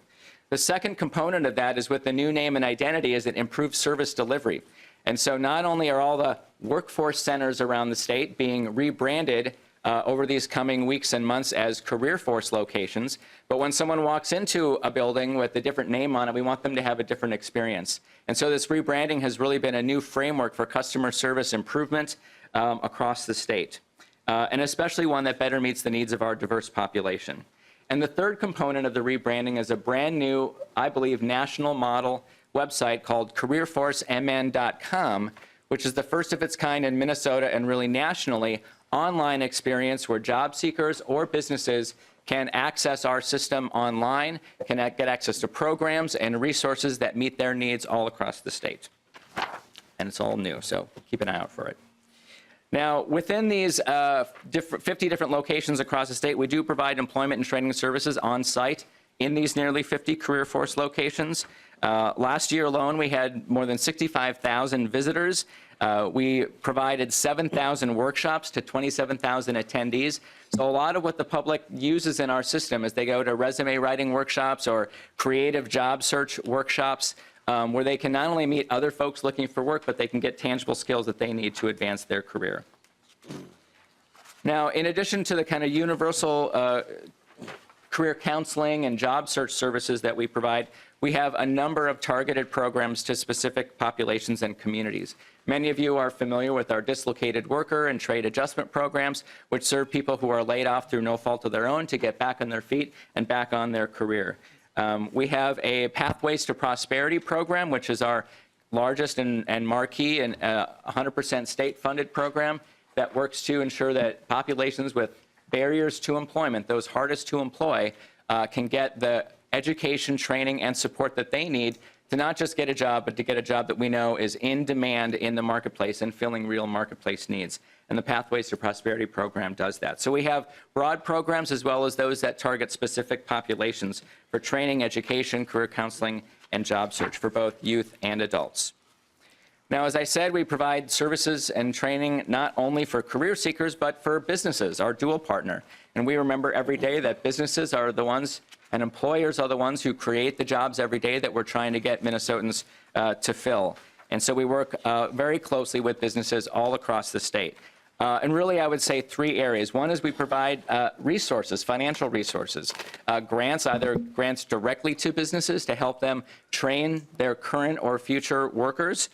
The second component of that is with the new name and identity is it improved service delivery. And so not only are all the workforce centers around the state being rebranded over these coming weeks and months as CareerForce locations, but when someone walks into a building with a different name on it, we want them to have a different experience. And so this rebranding has really been a new framework for customer service improvement across the state, and especially one that better meets the needs of our diverse population. And the third component of the rebranding is a brand new, I believe, national model website called careerforcemn.com, which is the first of its kind in Minnesota and really nationally online experience where job seekers or businesses can access our system online, can get access to programs and resources that meet their needs all across the state. And it's all new, so keep an eye out for it. Now, within these 50 different locations across the state, we do provide employment and training services on site in these nearly 50 CareerForce locations. Last year alone, we had more than 65,000 visitors. We provided 7,000 workshops to 27,000 attendees. So a lot of what the public uses in our system as they go to resume writing workshops or creative job search workshops, where they can not only meet other folks looking for work, but they can get tangible skills that they need to advance their career. Now, in addition to the kind of universal career counseling and job search services that we provide, we have a number of targeted programs to specific populations and communities. Many of you are familiar with our dislocated worker and trade adjustment programs, which serve people who are laid off through no fault of their own to get back on their feet and back on their career. We have a Pathways to Prosperity program, which is our largest and marquee and 100% state-funded program that works to ensure that populations with barriers to employment, those hardest to employ, can get the education, training, and support that they need to not just get a job, but to get a job that we know is in demand in the marketplace and filling real marketplace needs. And the Pathways to Prosperity program does that. So we have broad programs as well as those that target specific populations for training, education, career counseling, and job search for both youth and adults. Now, as I said, we provide services and training not only for career seekers, but for businesses, our dual partner. And we remember every day that businesses are the ones and employers are the ones who create the jobs every day that we're trying to get Minnesotans to fill. And so we work very closely with businesses all across the state. And really, I would say 3 areas. One is we provide resources, financial resources, grants, either grants directly to businesses to help them train their current or future workers,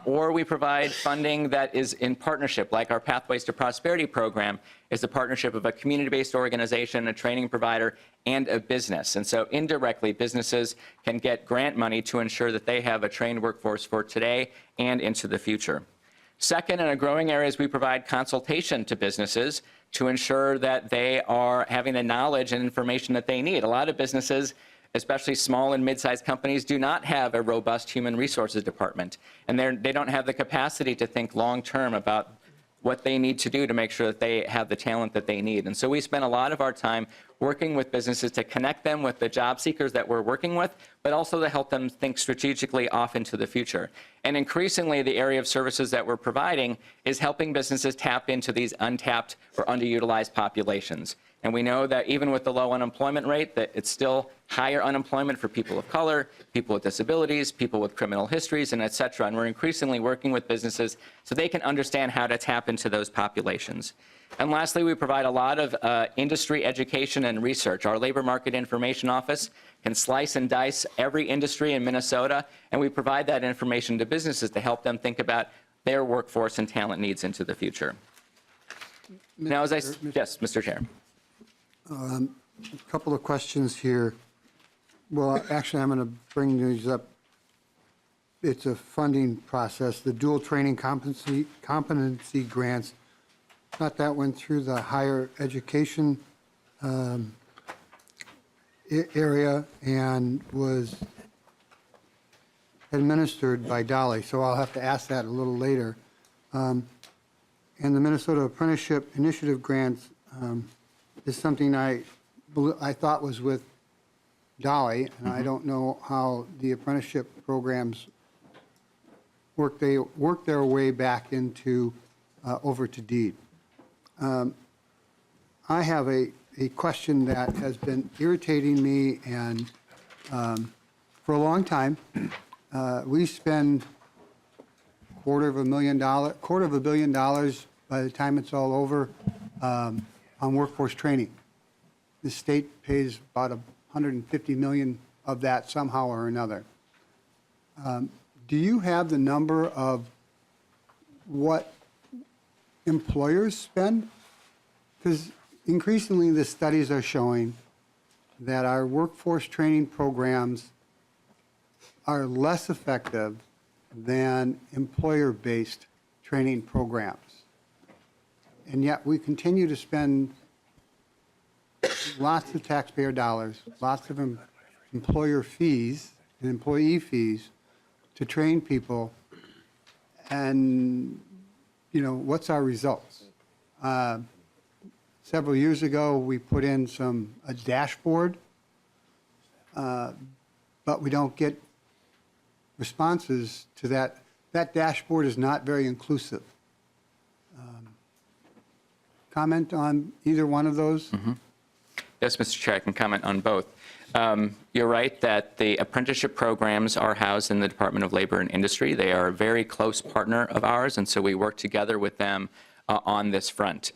or we provide funding that is in partnership, like our Pathways to Prosperity program is a partnership of a community-based organization, a training provider, and a business. And so indirectly, businesses can get grant money to ensure that they have a trained workforce for today and into the future. Second, in a growing area, is we provide consultation to businesses to ensure that they are having the knowledge and information that they need. A lot of businesses, especially small and mid-sized companies, do not have a robust human resources department, and they don't have the capacity to think long-term about what they need to do to make sure that they have the talent that they need. And so we spend a lot of our time working with businesses to connect them with the job seekers that we're working with, but also to help them think strategically off into the future. And increasingly, the area of services that we're providing is helping businesses tap into these untapped or underutilized populations. And we know that even with the low unemployment rate, that it's still higher unemployment for people of color, people with disabilities, people with criminal histories, and et cetera. And we're increasingly working with businesses so they can understand how to tap into those populations. And lastly, we provide a lot of industry education and research. Our Labor Market Information Office can slice and dice every industry in Minnesota, and we provide that information to businesses to help them think about their workforce and talent needs into the future. Now, as yes, Mr. Chair. A couple of questions here. Well, actually, I'm going to bring these up. It's a funding process. The dual training competency grants, thought that went through the higher education area and was administered by Dolly. So I'll have to ask that a little later. And the Minnesota Apprenticeship Initiative grants is something I thought was with Dolly, and I don't know how the apprenticeship programs work their way back into over to DEED. I have a question that has been irritating me, and for a long time, we spend $250 million by the time it's all over on workforce training. The state pays about $150 million of that somehow or another. Do you have the number of what employers spend? Because increasingly the studies are showing that our workforce training programs are less effective than employer-based training programs. And yet we continue to spend lots of taxpayer dollars, lots of employer fees and employee fees to train people. And, you know, what's our results? Several years ago, we put in a dashboard, but we don't get responses to that. That dashboard is not very inclusive. Comment on either one of those? Yes, Mr. Chair, I can comment on both. You're right that the apprenticeship programs are housed in the Department of Labor and Industry. They are a very close partner of ours, and so we work together with them on this front.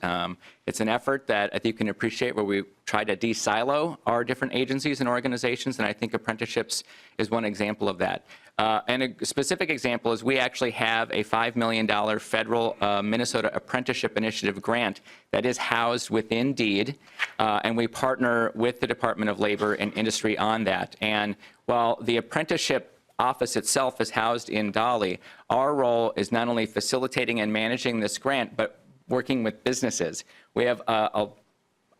It's an effort that I think you can appreciate where we try to de-silo our different agencies and organizations, and I think apprenticeships is one example of that. And a specific example is we actually have a $5 million federal Minnesota Apprenticeship Initiative grant that is housed within DEED, and we partner with the Department of Labor and Industry on that. And while the apprenticeship office itself is housed in Dolly, our role is not only facilitating and managing this grant, but working with businesses. We have a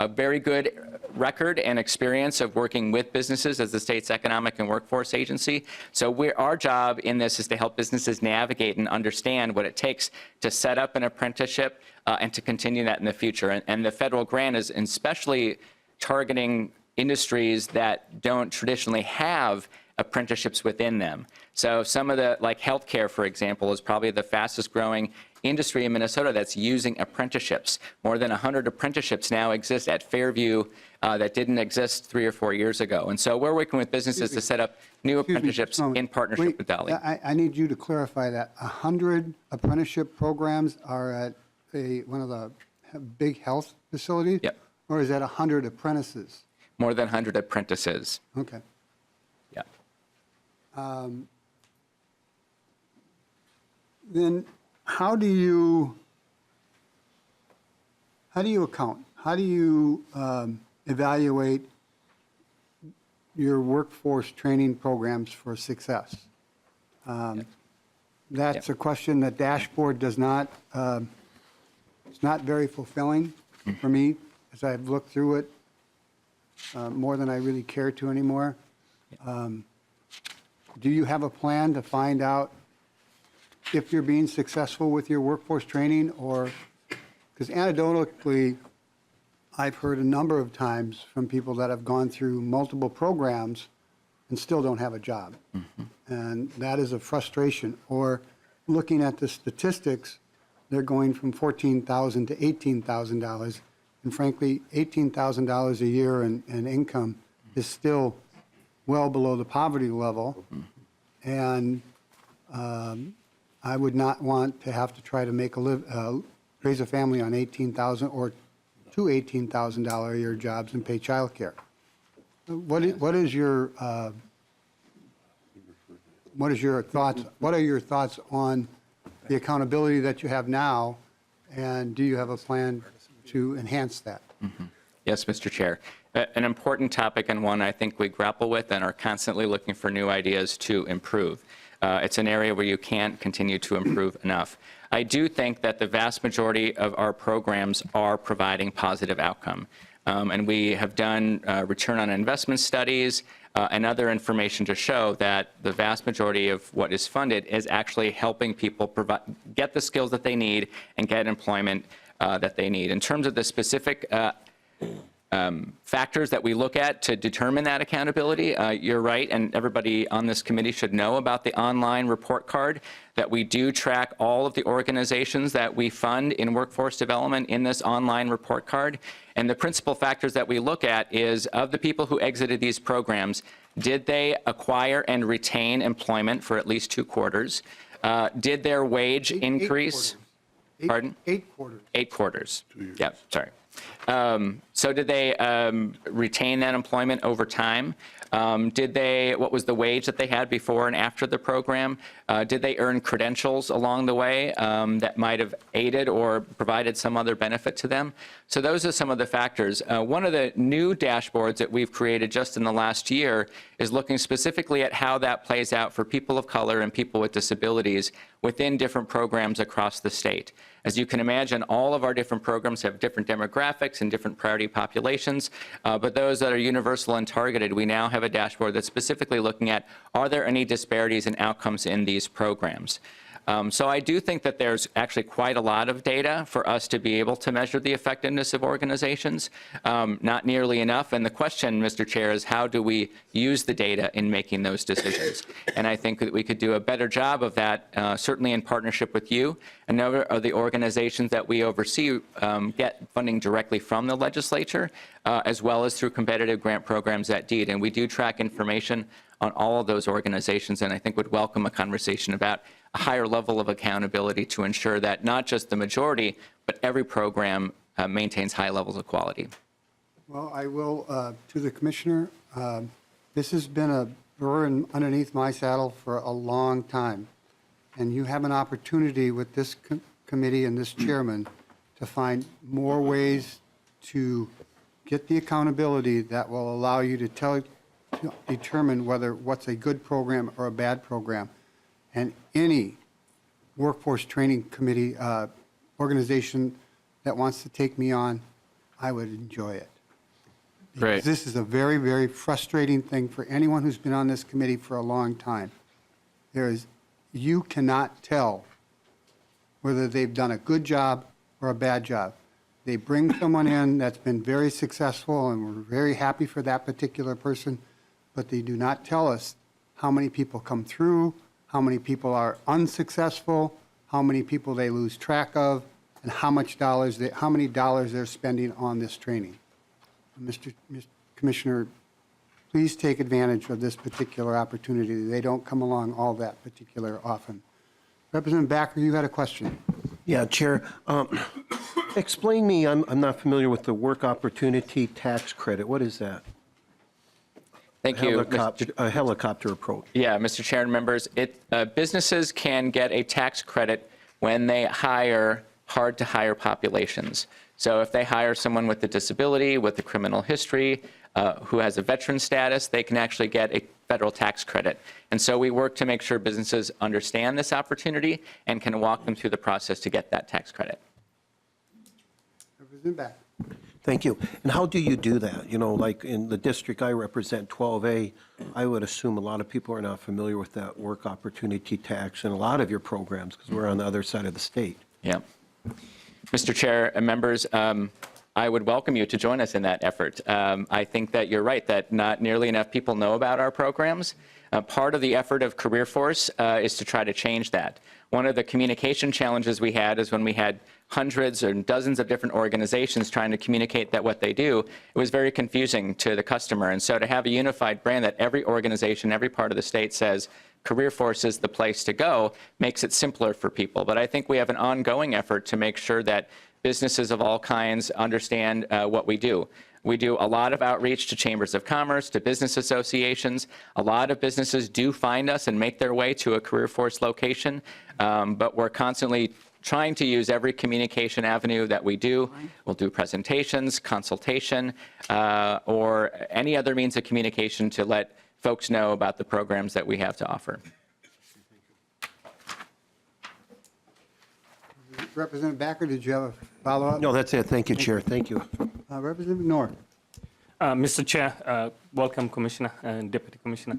very good record and experience of working with businesses as the state's economic and workforce agency. So our job in this is to help businesses navigate and understand what it takes to set up an apprenticeship and to continue that in the future. And the federal grant is especially targeting industries that don't traditionally have apprenticeships within them. So some of the, like healthcare, for example, is probably the fastest growing industry in Minnesota that's using apprenticeships. More than 100 apprenticeships now exist at Fairview that didn't exist 3 or 4 years ago. And so we're working with businesses to set up new apprenticeships in partnership with Dolly. I need you to clarify that. 100 apprenticeship programs are at one of the big health facilities? Yep. Or is that 100 apprentices? More than 100 apprentices. Okay. Yeah. Then how do you account? How do you evaluate your workforce training programs for success? That's a question that dashboard does not, it's not very fulfilling for me as I've looked through it more than I really care to anymore. Do you have a plan to find out if you're being successful with your workforce training, or Because anecdotally, I've heard a number of times from people that have gone through multiple programs and still don't have a job. And that is a frustration. Or looking at the statistics, they're going from $14,000 to $18,000. And frankly, $18,000 a year in income is still well below the poverty level. And I would not want to have to try to make raise a family on $18,000 or two $18,000 a year jobs and pay childcare. What is your thoughts? What are your thoughts on the accountability that you have now, and do you have a plan to enhance that? Yes, Mr. Chair. An important topic and one I think we grapple with and are constantly looking for new ideas to improve. It's an area where you can't continue to improve enough. I do think that the vast majority of our programs are providing positive outcome. And we have done return on investment studies and other information to show that the vast majority of what is funded is actually helping people get the skills that they need and get employment that they need. In terms of the specific factors that we look at to determine that accountability, you're right, and everybody on this committee should know about the online report card, that we do track all of the organizations that we fund in workforce development in this online report card. And the principal factors that we look at is, of the people who exited these programs, did they acquire and retain employment for at least 2 quarters? Did their wage increase? Pardon? 8 quarters. 8 quarters. Yeah, sorry. So did they retain that employment over time? What was the wage that they had before and after the program? Did they earn credentials along the way that might have aided or provided some other benefit to them? So those are some of the factors. One of the new dashboards that we've created just in the last year is looking specifically at how that plays out for people of color and people with disabilities within different programs across the state. As you can imagine, all of our different programs have different demographics and different priority populations, but those that are universal and targeted, we now have a dashboard that's specifically looking at, are there any disparities in outcomes in these programs? So I do think that there's actually quite a lot of data for us to be able to measure the effectiveness of organizations, not nearly enough. And the question, Mr. Chair, is how do we use the data in making those decisions? And I think that we could do a better job of that, certainly in partnership with you. A number of the organizations that we oversee get funding directly from the legislature, as well as through competitive grant programs at DEED. And we do track information on all of those organizations, and I think would welcome a conversation about a higher level of accountability to ensure that not just the majority, but every program maintains high levels of quality. Well, I will, to the commissioner, this has been a burr underneath my saddle for a long time. And you have an opportunity with this committee and this chairman to find more ways to get the accountability that will allow you to determine what's a good program or a bad program. And any workforce training committee organization that wants to take me on, I would enjoy it. Great. Because this is a very, very frustrating thing for anyone who's been on this committee for a long time. You cannot tell whether they've done a good job or a bad job. They bring someone in that's been very successful, and we're very happy for that particular person, but they do not tell us how many people come through, how many people are unsuccessful, how many people they lose track of, and how many dollars they're spending on this training. Mr. Commissioner, please take advantage of this particular opportunity. They don't come along all that particular often. Representative Backer, you had a question. Yeah, Chair. Explain me, I'm not familiar with the work opportunity tax credit. What is that? Thank you. A helicopter approach. Yeah, Mr. Chair and members, businesses can get a tax credit when they hire hard-to-hire populations. So if they hire someone with a disability, with a criminal history, who has a veteran status, they can actually get a federal tax credit. And so we work to make sure businesses understand this opportunity and can walk them through the process to get that tax credit. Representative Backer. Thank you. And how do you do that? You know, like in the district I represent, 12A, I would assume a lot of people are not familiar with that work opportunity tax in a lot of your programs because we're on the other side of the state. Yeah. Mr. Chair and members, I would welcome you to join us in that effort. I think that you're right, that not nearly enough people know about our programs. Part of the effort of Career Force is to try to change that. One of the communication challenges we had is when we had hundreds or dozens of different organizations trying to communicate that what they do, it was very confusing to the customer. And so to have a unified brand that every organization, every part of the state says, Career Force is the place to go, makes it simpler for people. But I think we have an ongoing effort to make sure that businesses of all kinds understand what we do. We do a lot of outreach to chambers of commerce, to business associations. A lot of businesses do find us and make their way to a Career Force location, but we're constantly trying to use every communication avenue that we do. We'll do presentations, consultation, or any other means of communication to let folks know about the programs that we have to offer. Representative Backer, did you have a follow-up? No, that's it. Thank you, Chair. Thank you. Representative North. Mr. Chair, welcome, Commissioner and Deputy Commissioner.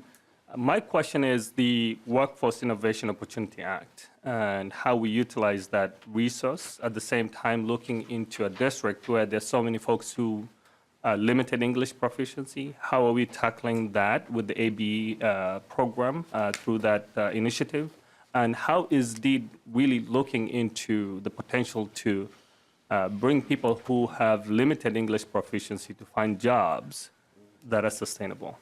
My question is the Workforce Innovation Opportunity Act and how we utilize that resource at the same time looking into a district where there's so many folks who are limited English proficiency. How are we tackling that with the AB program through that initiative? And how is DEED really looking into the potential to bring people who have limited English proficiency to find jobs that are sustainable?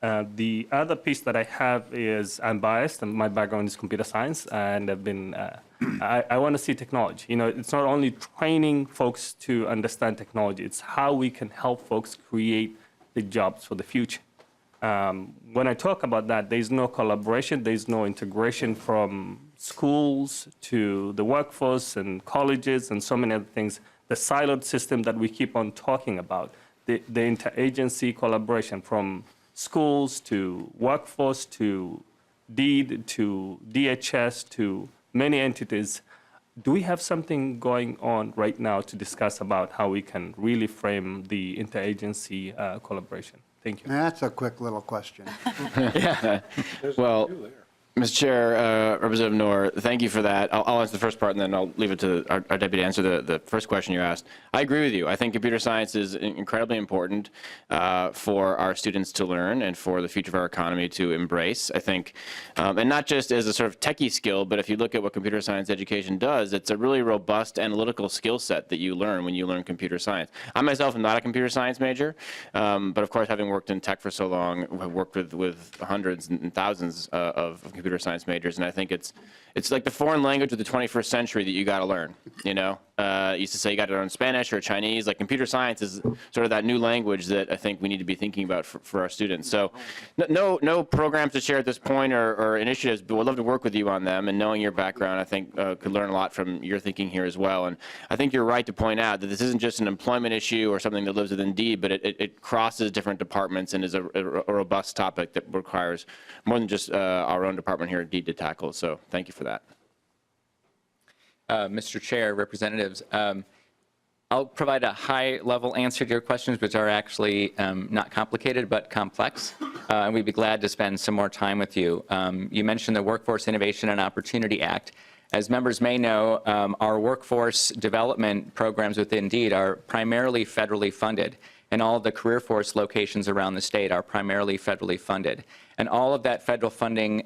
The other piece that I have is I'm biased, and my background is computer science, and I've been, I want to see technology. You know, it's not only training folks to understand technology, it's how we can help folks create the jobs for the future. When I talk about that, there's no collaboration, there's no integration from schools to the workforce and colleges and so many other things. The siloed system that we keep on talking about, the interagency collaboration from schools to workforce to DEED to DHS to many entities. Do we have something going on right now to discuss about how we can really frame the interagency collaboration? Thank you. That's a quick little question. Well, Mr. Chair, Representative Noor, thank you for that. I'll answer the first part, and then I'll leave it to our deputy to answer the first question you asked. I agree with you. I think computer science is incredibly important for our students to learn and for the future of our economy to embrace. I think, and not just as a sort of techie skill, but if you look at what computer science education does, it's a really robust analytical skill set that you learn when you learn computer science. I myself am not a computer science major, but of course, having worked in tech for so long, I've worked with hundreds and thousands of computer science majors, and I think it's like the foreign language of the 21st century that you got to learn. You know, used to say you got to learn Spanish or Chinese. Like computer science is sort of that new language that I think we need to be thinking about for our students. So, no programs to share at this point or initiatives, but we'd love to work with you on them. And knowing your background, I think could learn a lot from your thinking here as well. And I think you're right to point out that this isn't just an employment issue or something that lives within DEED, but it crosses different departments and is a robust topic that requires more than just our own department here at DEED to tackle. So thank you for that. Mr. Chair, representatives, I'll provide a high-level answer to your questions, which are actually not complicated but complex, and we'd be glad to spend some more time with you. You mentioned the Workforce Innovation and Opportunity Act. As members may know, our workforce development programs within DEED are primarily federally funded, and all of the Career Force locations around the state are primarily federally funded. And all of that federal funding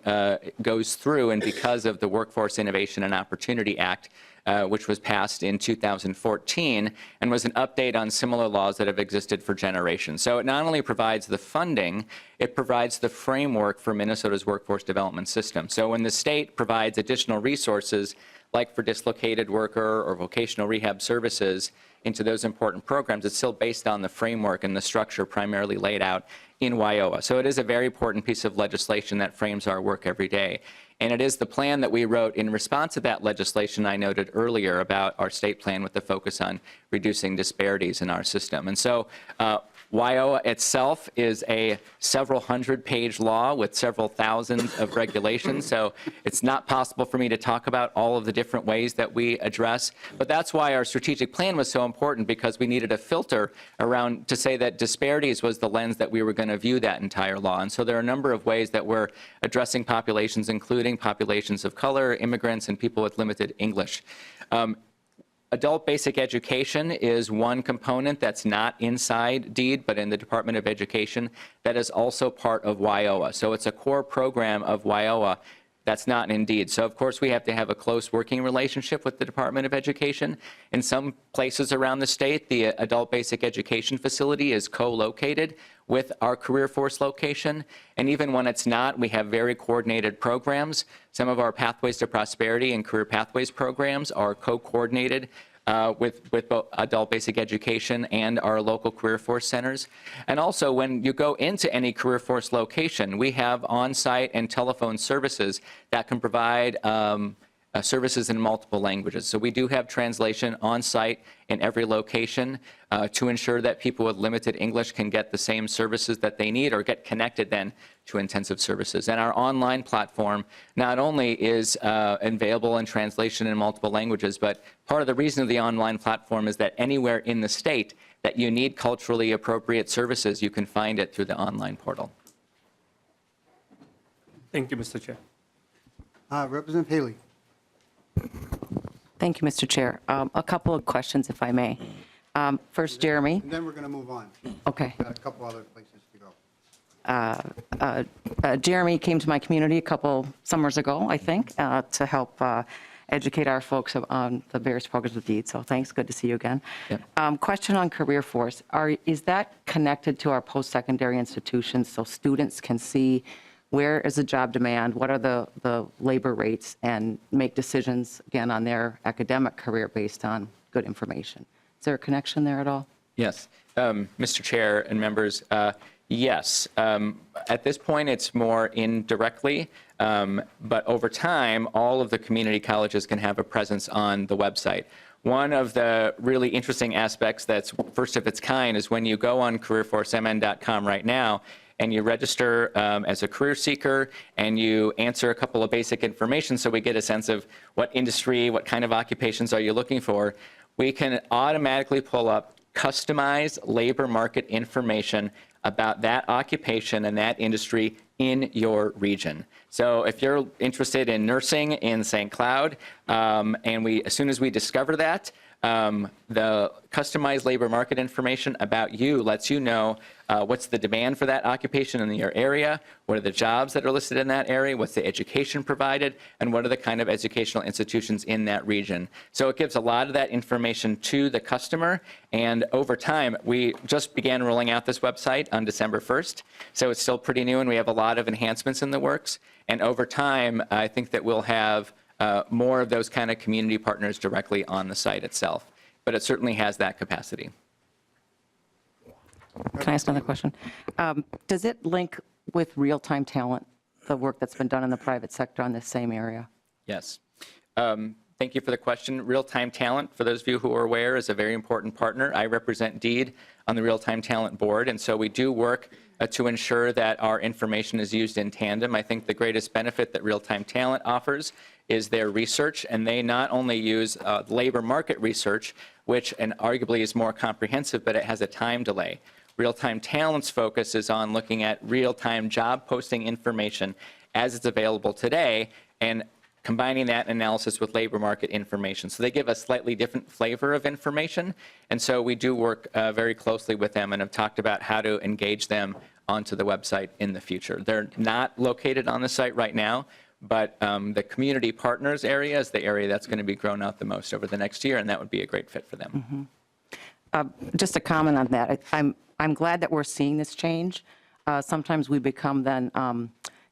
goes through, and because of the Workforce Innovation and Opportunity Act, which was passed in 2014 and was an update on similar laws that have existed for generations. So it not only provides the funding, it provides the framework for Minnesota's workforce development system. So when the state provides additional resources, like for dislocated worker or vocational rehab services, into those important programs, it's still based on the framework and the structure primarily laid out in WIOA. So it is a very important piece of legislation that frames our work every day. And it is the plan that we wrote in response to that legislation I noted earlier about our state plan with the focus on reducing disparities in our system. And so WIOA itself is a several hundred-page law with several thousands of regulations, so it's not possible for me to talk about all of the different ways that we address, but that's why our strategic plan was so important, because we needed a filter around to say that disparities was the lens that we were going to view that entire law. And so there are a number of ways that we're addressing populations, including populations of color, immigrants, and people with limited English. Adult basic education is one component that's not inside DEED, but in the Department of Education that is also part of WIOA. So it's a core program of WIOA that's not in DEED. So of course we have to have a close working relationship with the Department of Education. In some places around the state, the adult basic education facility is co-located with our career force location. And even when it's not, we have very coordinated programs. Some of our Pathways to Prosperity and Career Pathways programs are co-coordinated with both adult basic education and our local career force centers. And also when you go into any career force location, we have on-site and telephone services that can provide services in multiple languages. So we do have translation on-site in every location to ensure that people with limited English can get the same services that they need or get connected then to intensive services. And our online platform not only is available in translation in multiple languages, but part of the reason of the online platform is that anywhere in the state that you need culturally appropriate services, you can find it through the online portal. Thank you, Mr. Chair. Representative Haley. Thank you, Mr. Chair. A couple of questions, if I may. First, Jeremy. And then we're going to move on. Okay. Got a couple other places to go. Jeremy came to my community a couple summers ago, I think, to help educate our folks on the various programs of DEED. So thanks. Good to see you again. Yep. Question on career force. Is that connected to our post-secondary institutions so students can see where is the job demand, what are the labor rates, and make decisions, again, on their academic career based on good information? Is there a connection there at all? Yes. Mr. Chair and members, yes. At this point, it's more indirectly, but over time, all of the community colleges can have a presence on the website. One of the really interesting aspects that's first of its kind is when you go on careerforcemn.com right now, and you register as a career seeker, and you answer a couple of basic information so we get a sense of what industry, what kind of occupations are you looking for, we can automatically pull up customized labor market information about that occupation and that industry in your region. So if you're interested in nursing in St. Cloud, and as soon as we discover that, the customized labor market information about you lets you know what's the demand for that occupation in your area, what are the jobs that are listed in that area, what's the education provided, and what are the kind of educational institutions in that region. So it gives a lot of that information to the customer, and over time, we just began rolling out this website on December 1st, so it's still pretty new and we have a lot of enhancements in the works, and over time, I think that we'll have more of those kind of community partners directly on the site itself. But it certainly has that capacity. Can I ask another question? Does it link with real-time talent, the work that's been done in the private sector on this same area? Yes. Thank you for the question. Real-time talent, for those of you who are aware, is a very important partner. I represent DEED on the Real-Time Talent Board, and so we do work to ensure that our information is used in tandem. I think the greatest benefit that Real-Time Talent offers is their research, and they not only use labor market research, which and arguably is more comprehensive, but it has a time delay. Real-Time Talent's focus is on looking at real-time job posting information as it's available today and combining that analysis with labor market information. So they give a slightly different flavor of information, and so we do work very closely with them and have talked about how to engage them onto the website in the future. They're not located on the site right now, but the community partners area is the area that's going to be grown out the most over the next year, and that would be a great fit for them. Just a comment on that. I'm glad that we're seeing this change. Sometimes we become then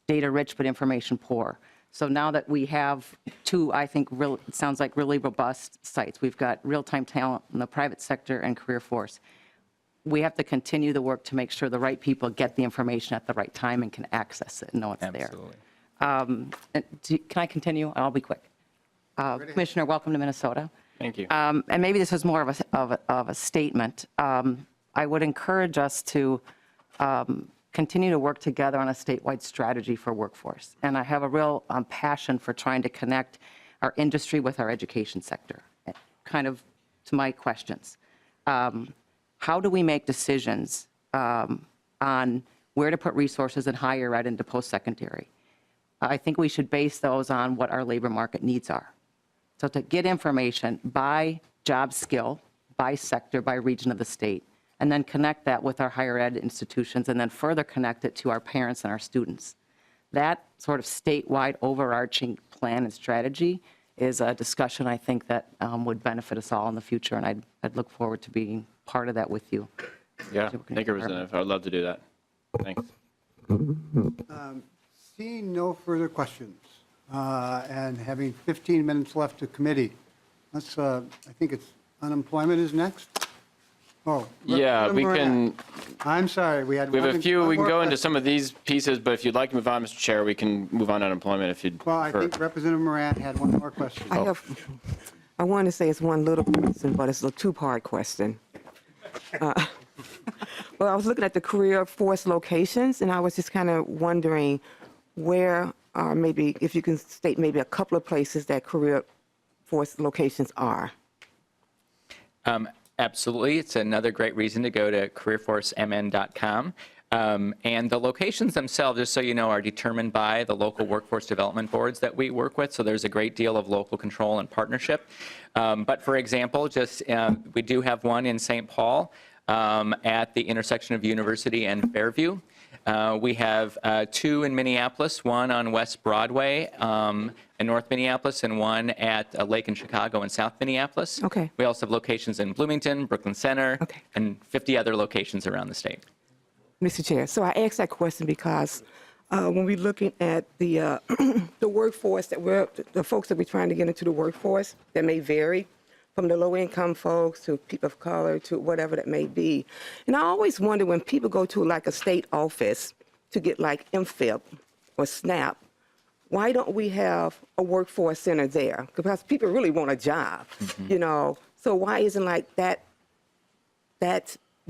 data rich but information poor. So now that we have two, I think, it sounds like really robust sites. We've got real-time talent in the private sector and career force. We have to continue the work to make sure the right people get the information at the right time and can access it and know it's Absolutely. there. Can I continue? I'll be quick. Commissioner, welcome to Minnesota. Thank you. And maybe this is more of a statement. I would encourage us to continue to work together on a statewide strategy for workforce. And I have a real passion for trying to connect our industry with our education sector. Kind of to my questions. How do we make decisions on where to put resources in higher ed into post-secondary? I think we should base those on what our labor market needs are. So to get information by job skill by sector, by region of the state, and then connect that with our higher ed institutions, and then further connect it to our parents and our students. That sort of statewide overarching plan and strategy is a discussion I think that would benefit us all in the future, and I'd look forward to being part of that with you. Yeah, thank you, Representative. I'd love to do that. Thanks. Seeing no further questions, and having 15 minutes left to committee, let's, I think it's unemployment is next? Oh. Yeah, we can, I'm sorry, we had we have one- a few, one we can more go into question. some of these pieces, but if you'd like to move on, Mr. Chair, we can move on to unemployment if you'd Well, I prefer. think Representative Moran had one more question. I want to say it's one little question, but it's a two-part question. Well, I was looking at the career force locations, and I was just kind of wondering where, maybe if you can state maybe a couple of places that career force locations are. Absolutely. It's another great reason to go to careerforcemn.com. And the locations themselves, just so you know, are determined by the local workforce development boards that we work with. So there's a great deal of local control and partnership. But for example, we do have one in St. Paul at the intersection of University and Fairview. We have two in Minneapolis, one on West Broadway in North Minneapolis, and one at Lake in Chicago in South Minneapolis. Okay. We also have locations in Bloomington, Brooklyn Center, and 50 other locations around the state. Mr. Chair, so I asked that question because when we're looking at the the workforce the folks that we're trying to get into the workforce, that may vary from the low-income folks to people of color to whatever that may be. And I always wonder when people go to like a state office to get like MFIP or SNAP, why don't we have a workforce center there? Because people really want a job, you know. So why isn't like that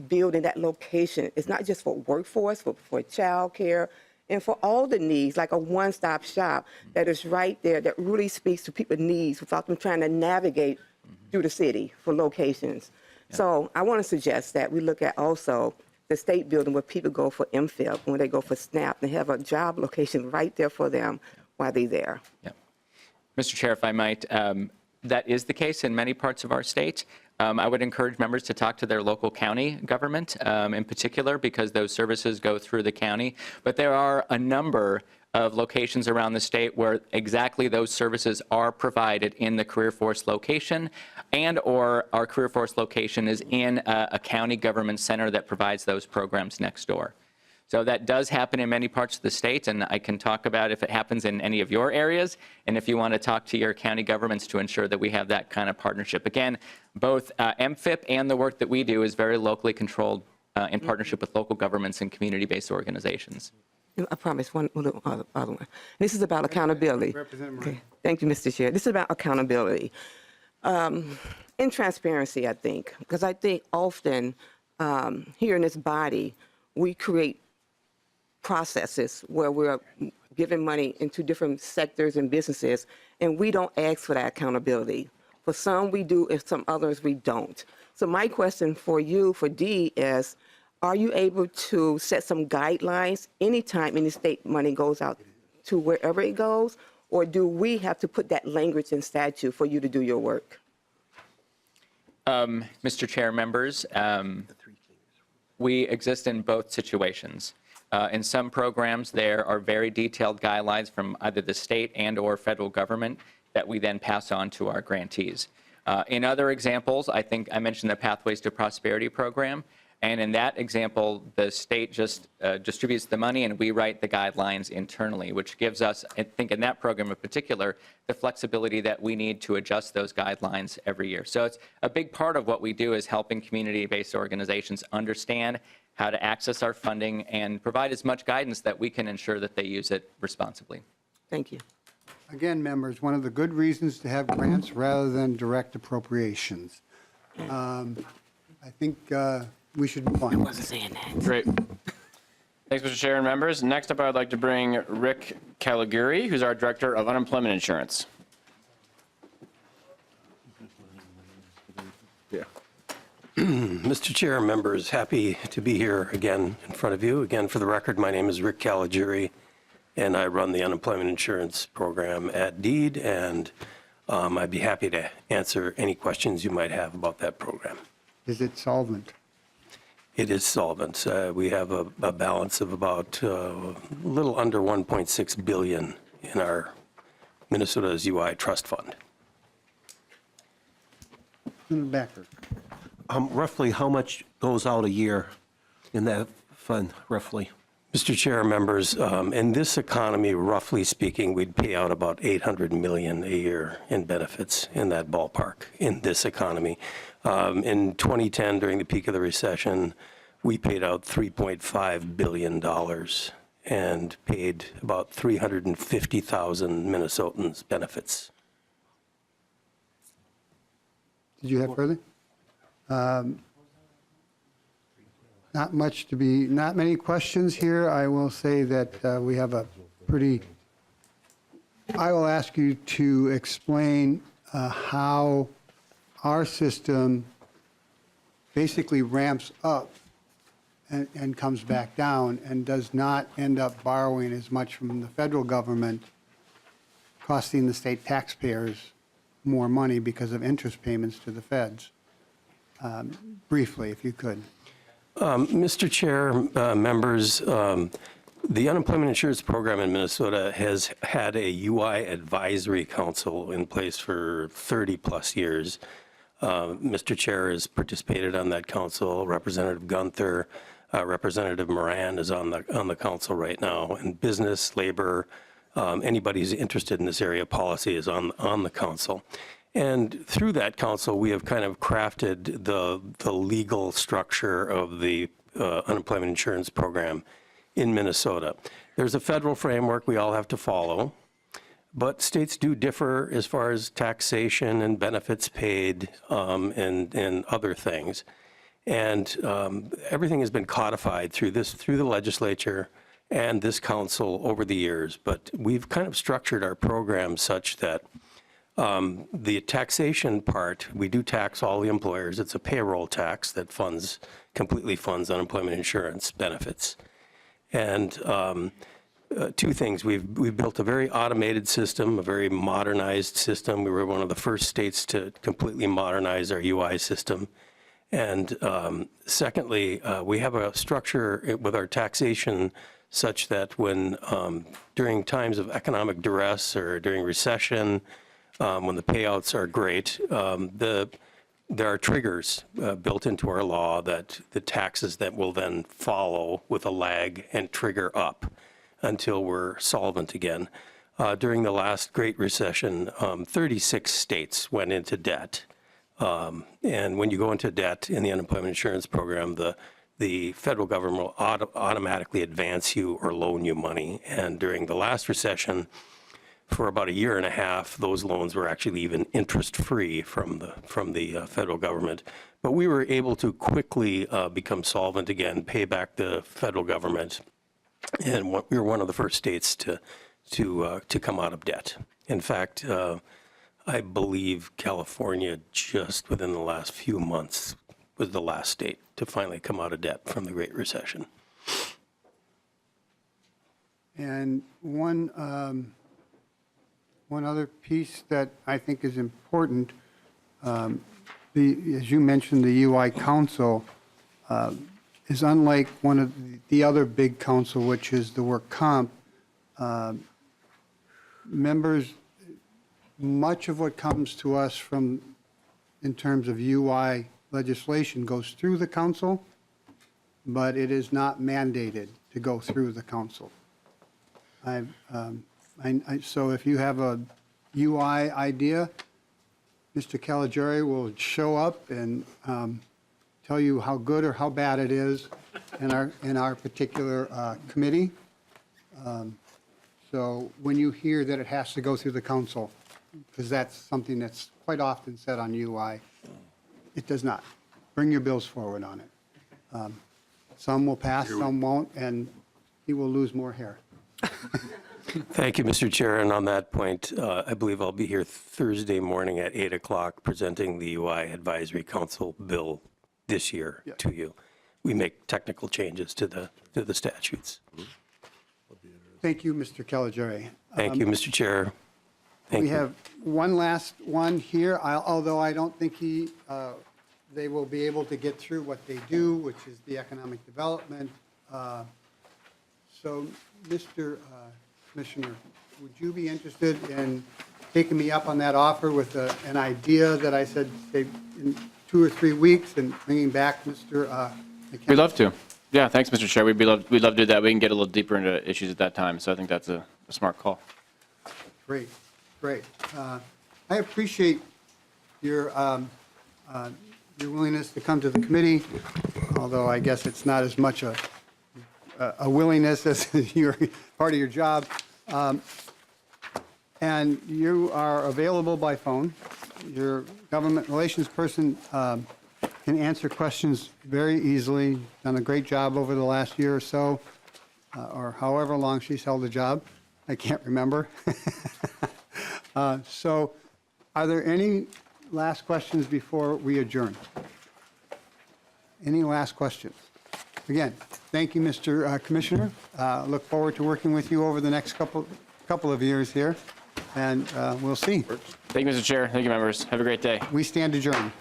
building, that location, it's not just for workforce, for child care, and for all the needs, like a one-stop shop that is right there that really speaks to people's needs without them trying to navigate through the city for locations. Yeah. So I want to suggest that we look at also the state building where people go for MFIP, when they go for SNAP, they have a job location right there for them while they're there. Yeah. Mr. Chair, if I might, that is the case in many parts of our state. I would encourage members to talk to their local county government in particular, because those services go through the county. But there are a number of locations around the state where exactly those services are provided in the career force location, and or our career force location is in a county government center that provides those programs next door. So that does happen in many parts of the state, and I can talk about if it happens in any of your areas, and if you want to talk to your county governments to ensure that we have that kind of partnership. Again, both MFIP and the work that we do is very locally controlled in partnership with local governments and community-based organizations. I promise one little other one. This is about accountability. Okay. Thank you, Mr. Chair. This is about accountability and transparency, I think, because I think often here in this body, we create processes where we're giving money into different sectors and businesses, and we don't ask for that accountability. For some we do, and some others we don't. So my question for you, for Dee, is, are you able to set some guidelines anytime any state money goes out to wherever it goes, or do we have to put that language in statute for you to do your work? Mr. Chair, members, we exist in both situations. In some programs, there are very detailed guidelines from either the state and or federal government that we then pass on to our grantees. In other examples, I think I mentioned the Pathways to Prosperity program. And in that example, the state just distributes the money and we write the guidelines internally, which gives us, I think in that program in particular, the flexibility that we need to adjust those guidelines every year. So it's a big part of what we do is helping community-based organizations understand how to access our funding and provide as much guidance that we can ensure that they use it responsibly. Thank you. Again, members, one of the good reasons to have grants rather than direct appropriations. I think we should move on. I wasn't saying that. Great. Thanks, Mr. Chair and members. Next up, I'd like to bring Rick Caliguri, who's our Director of Unemployment Insurance. Yeah. Mr. Chair, members, happy to be here again in front of you. Again, for the record, my name is Rick Caliguri, and I run the unemployment insurance program at Deed. And I'd be happy to answer any questions you might have about that program. Is it solvent? It is solvent. We have a balance of about a little under 1.6 billion in our Minnesota's UI Trust Fund. Senator Backer. Roughly how much goes out a year in that fund, roughly? Mr. Chair, members, in this economy, roughly speaking, we'd pay out about $800 million a year in benefits in that ballpark in this economy. In 2010, during the peak of the recession, we paid out $3.5 billion and paid about 350,000 Minnesotans benefits. Did you have further? Not many questions here. I will say that we have a pretty, I will ask you to explain how our system basically ramps up and comes back down and does not end up borrowing as much from the federal government, costing the state taxpayers more money because of interest payments to the feds. Briefly, if you could. Mr. Chair, members, the Unemployment Insurance Program in Minnesota has had a UI Advisory Council in place for 30-plus years. Mr. Chair has participated on that council. Representative Gunther, Representative Moran is on the council right now. And business, labor, anybody who's interested in this area of policy is on the council. And through that council, we have kind of crafted the legal structure of the unemployment insurance program in Minnesota. There's a federal framework we all have to follow, but states do differ as far as taxation and benefits paid and other things. And everything has been codified through the legislature and this council over the years. But we've kind of structured our program such that the taxation part, we do tax all the employers. It's a payroll tax that completely funds unemployment insurance benefits. And two things, we've built a very automated system, a very modernized system. We were one of the first states to completely modernize our UI system. And secondly, we have a structure with our taxation such that when during times of economic duress or during recession, when the payouts are great, there are triggers built into our law that the taxes that will then follow with a lag and trigger up until we're solvent again. During the last Great Recession, 36 states went into debt. And when you go into debt in the unemployment insurance program, the federal government will automatically advance you or loan you money. And during the last recession, for about a year and a half, those loans were actually even interest-free from the federal government. But we were able to quickly become solvent again, pay back the federal government, and we were one of the first states to come out of debt. In fact, I believe California, just within the last few months, was the last state to finally come out of debt from the Great Recession. And one other piece that I think is important, as you mentioned, the UI Council is unlike one of the other big council, which is the work comp. Members, much of what comes to us in terms of UI legislation goes through the council, but it is not mandated to go through the council. So if you have a UI idea, Mr. Caligiuri will show up and tell you how good or how bad it is in our particular committee. So when you hear that it has to go through the council, because that's something that's quite often said on UI, it does not. Bring your bills forward on it. Some will pass, some won't, and he will lose more hair. Thank you, Mr. Chair. And on that point, I believe I'll be here Thursday morning at 8 o'clock presenting the UI Advisory Council bill this year to you. We make technical changes to the statutes. Thank you, Mr. Caligiuri. Thank you, Mr. Chair. Thank We you. have one last one here, although I don't think they will be able to get through what they do, which is the economic development. So, Mr. Commissioner, would you be interested in taking me up on that offer with an idea that I said, say, in 2 or 3 weeks, and bringing back Mr. McKenna? We'd love to. Yeah, thanks, Mr. Chair. We'd love to do that. We can get a little deeper into issues at that time, so I think that's a smart call. Great, great. I appreciate your willingness to come to the committee, although I guess it's not as much a willingness as your part of your job. And you are available by phone. Your government relations person can answer questions very easily. Done a great job over the last year or so, or however long she's held the job. I can't remember. So are there any last questions before we adjourn? Any last questions? Again, thank you, Mr. Commissioner. Look forward to working with you over the next couple of years here, and we'll see. Thank you, Mr. Chair. Thank you, members. Have a great day. We stand adjourned.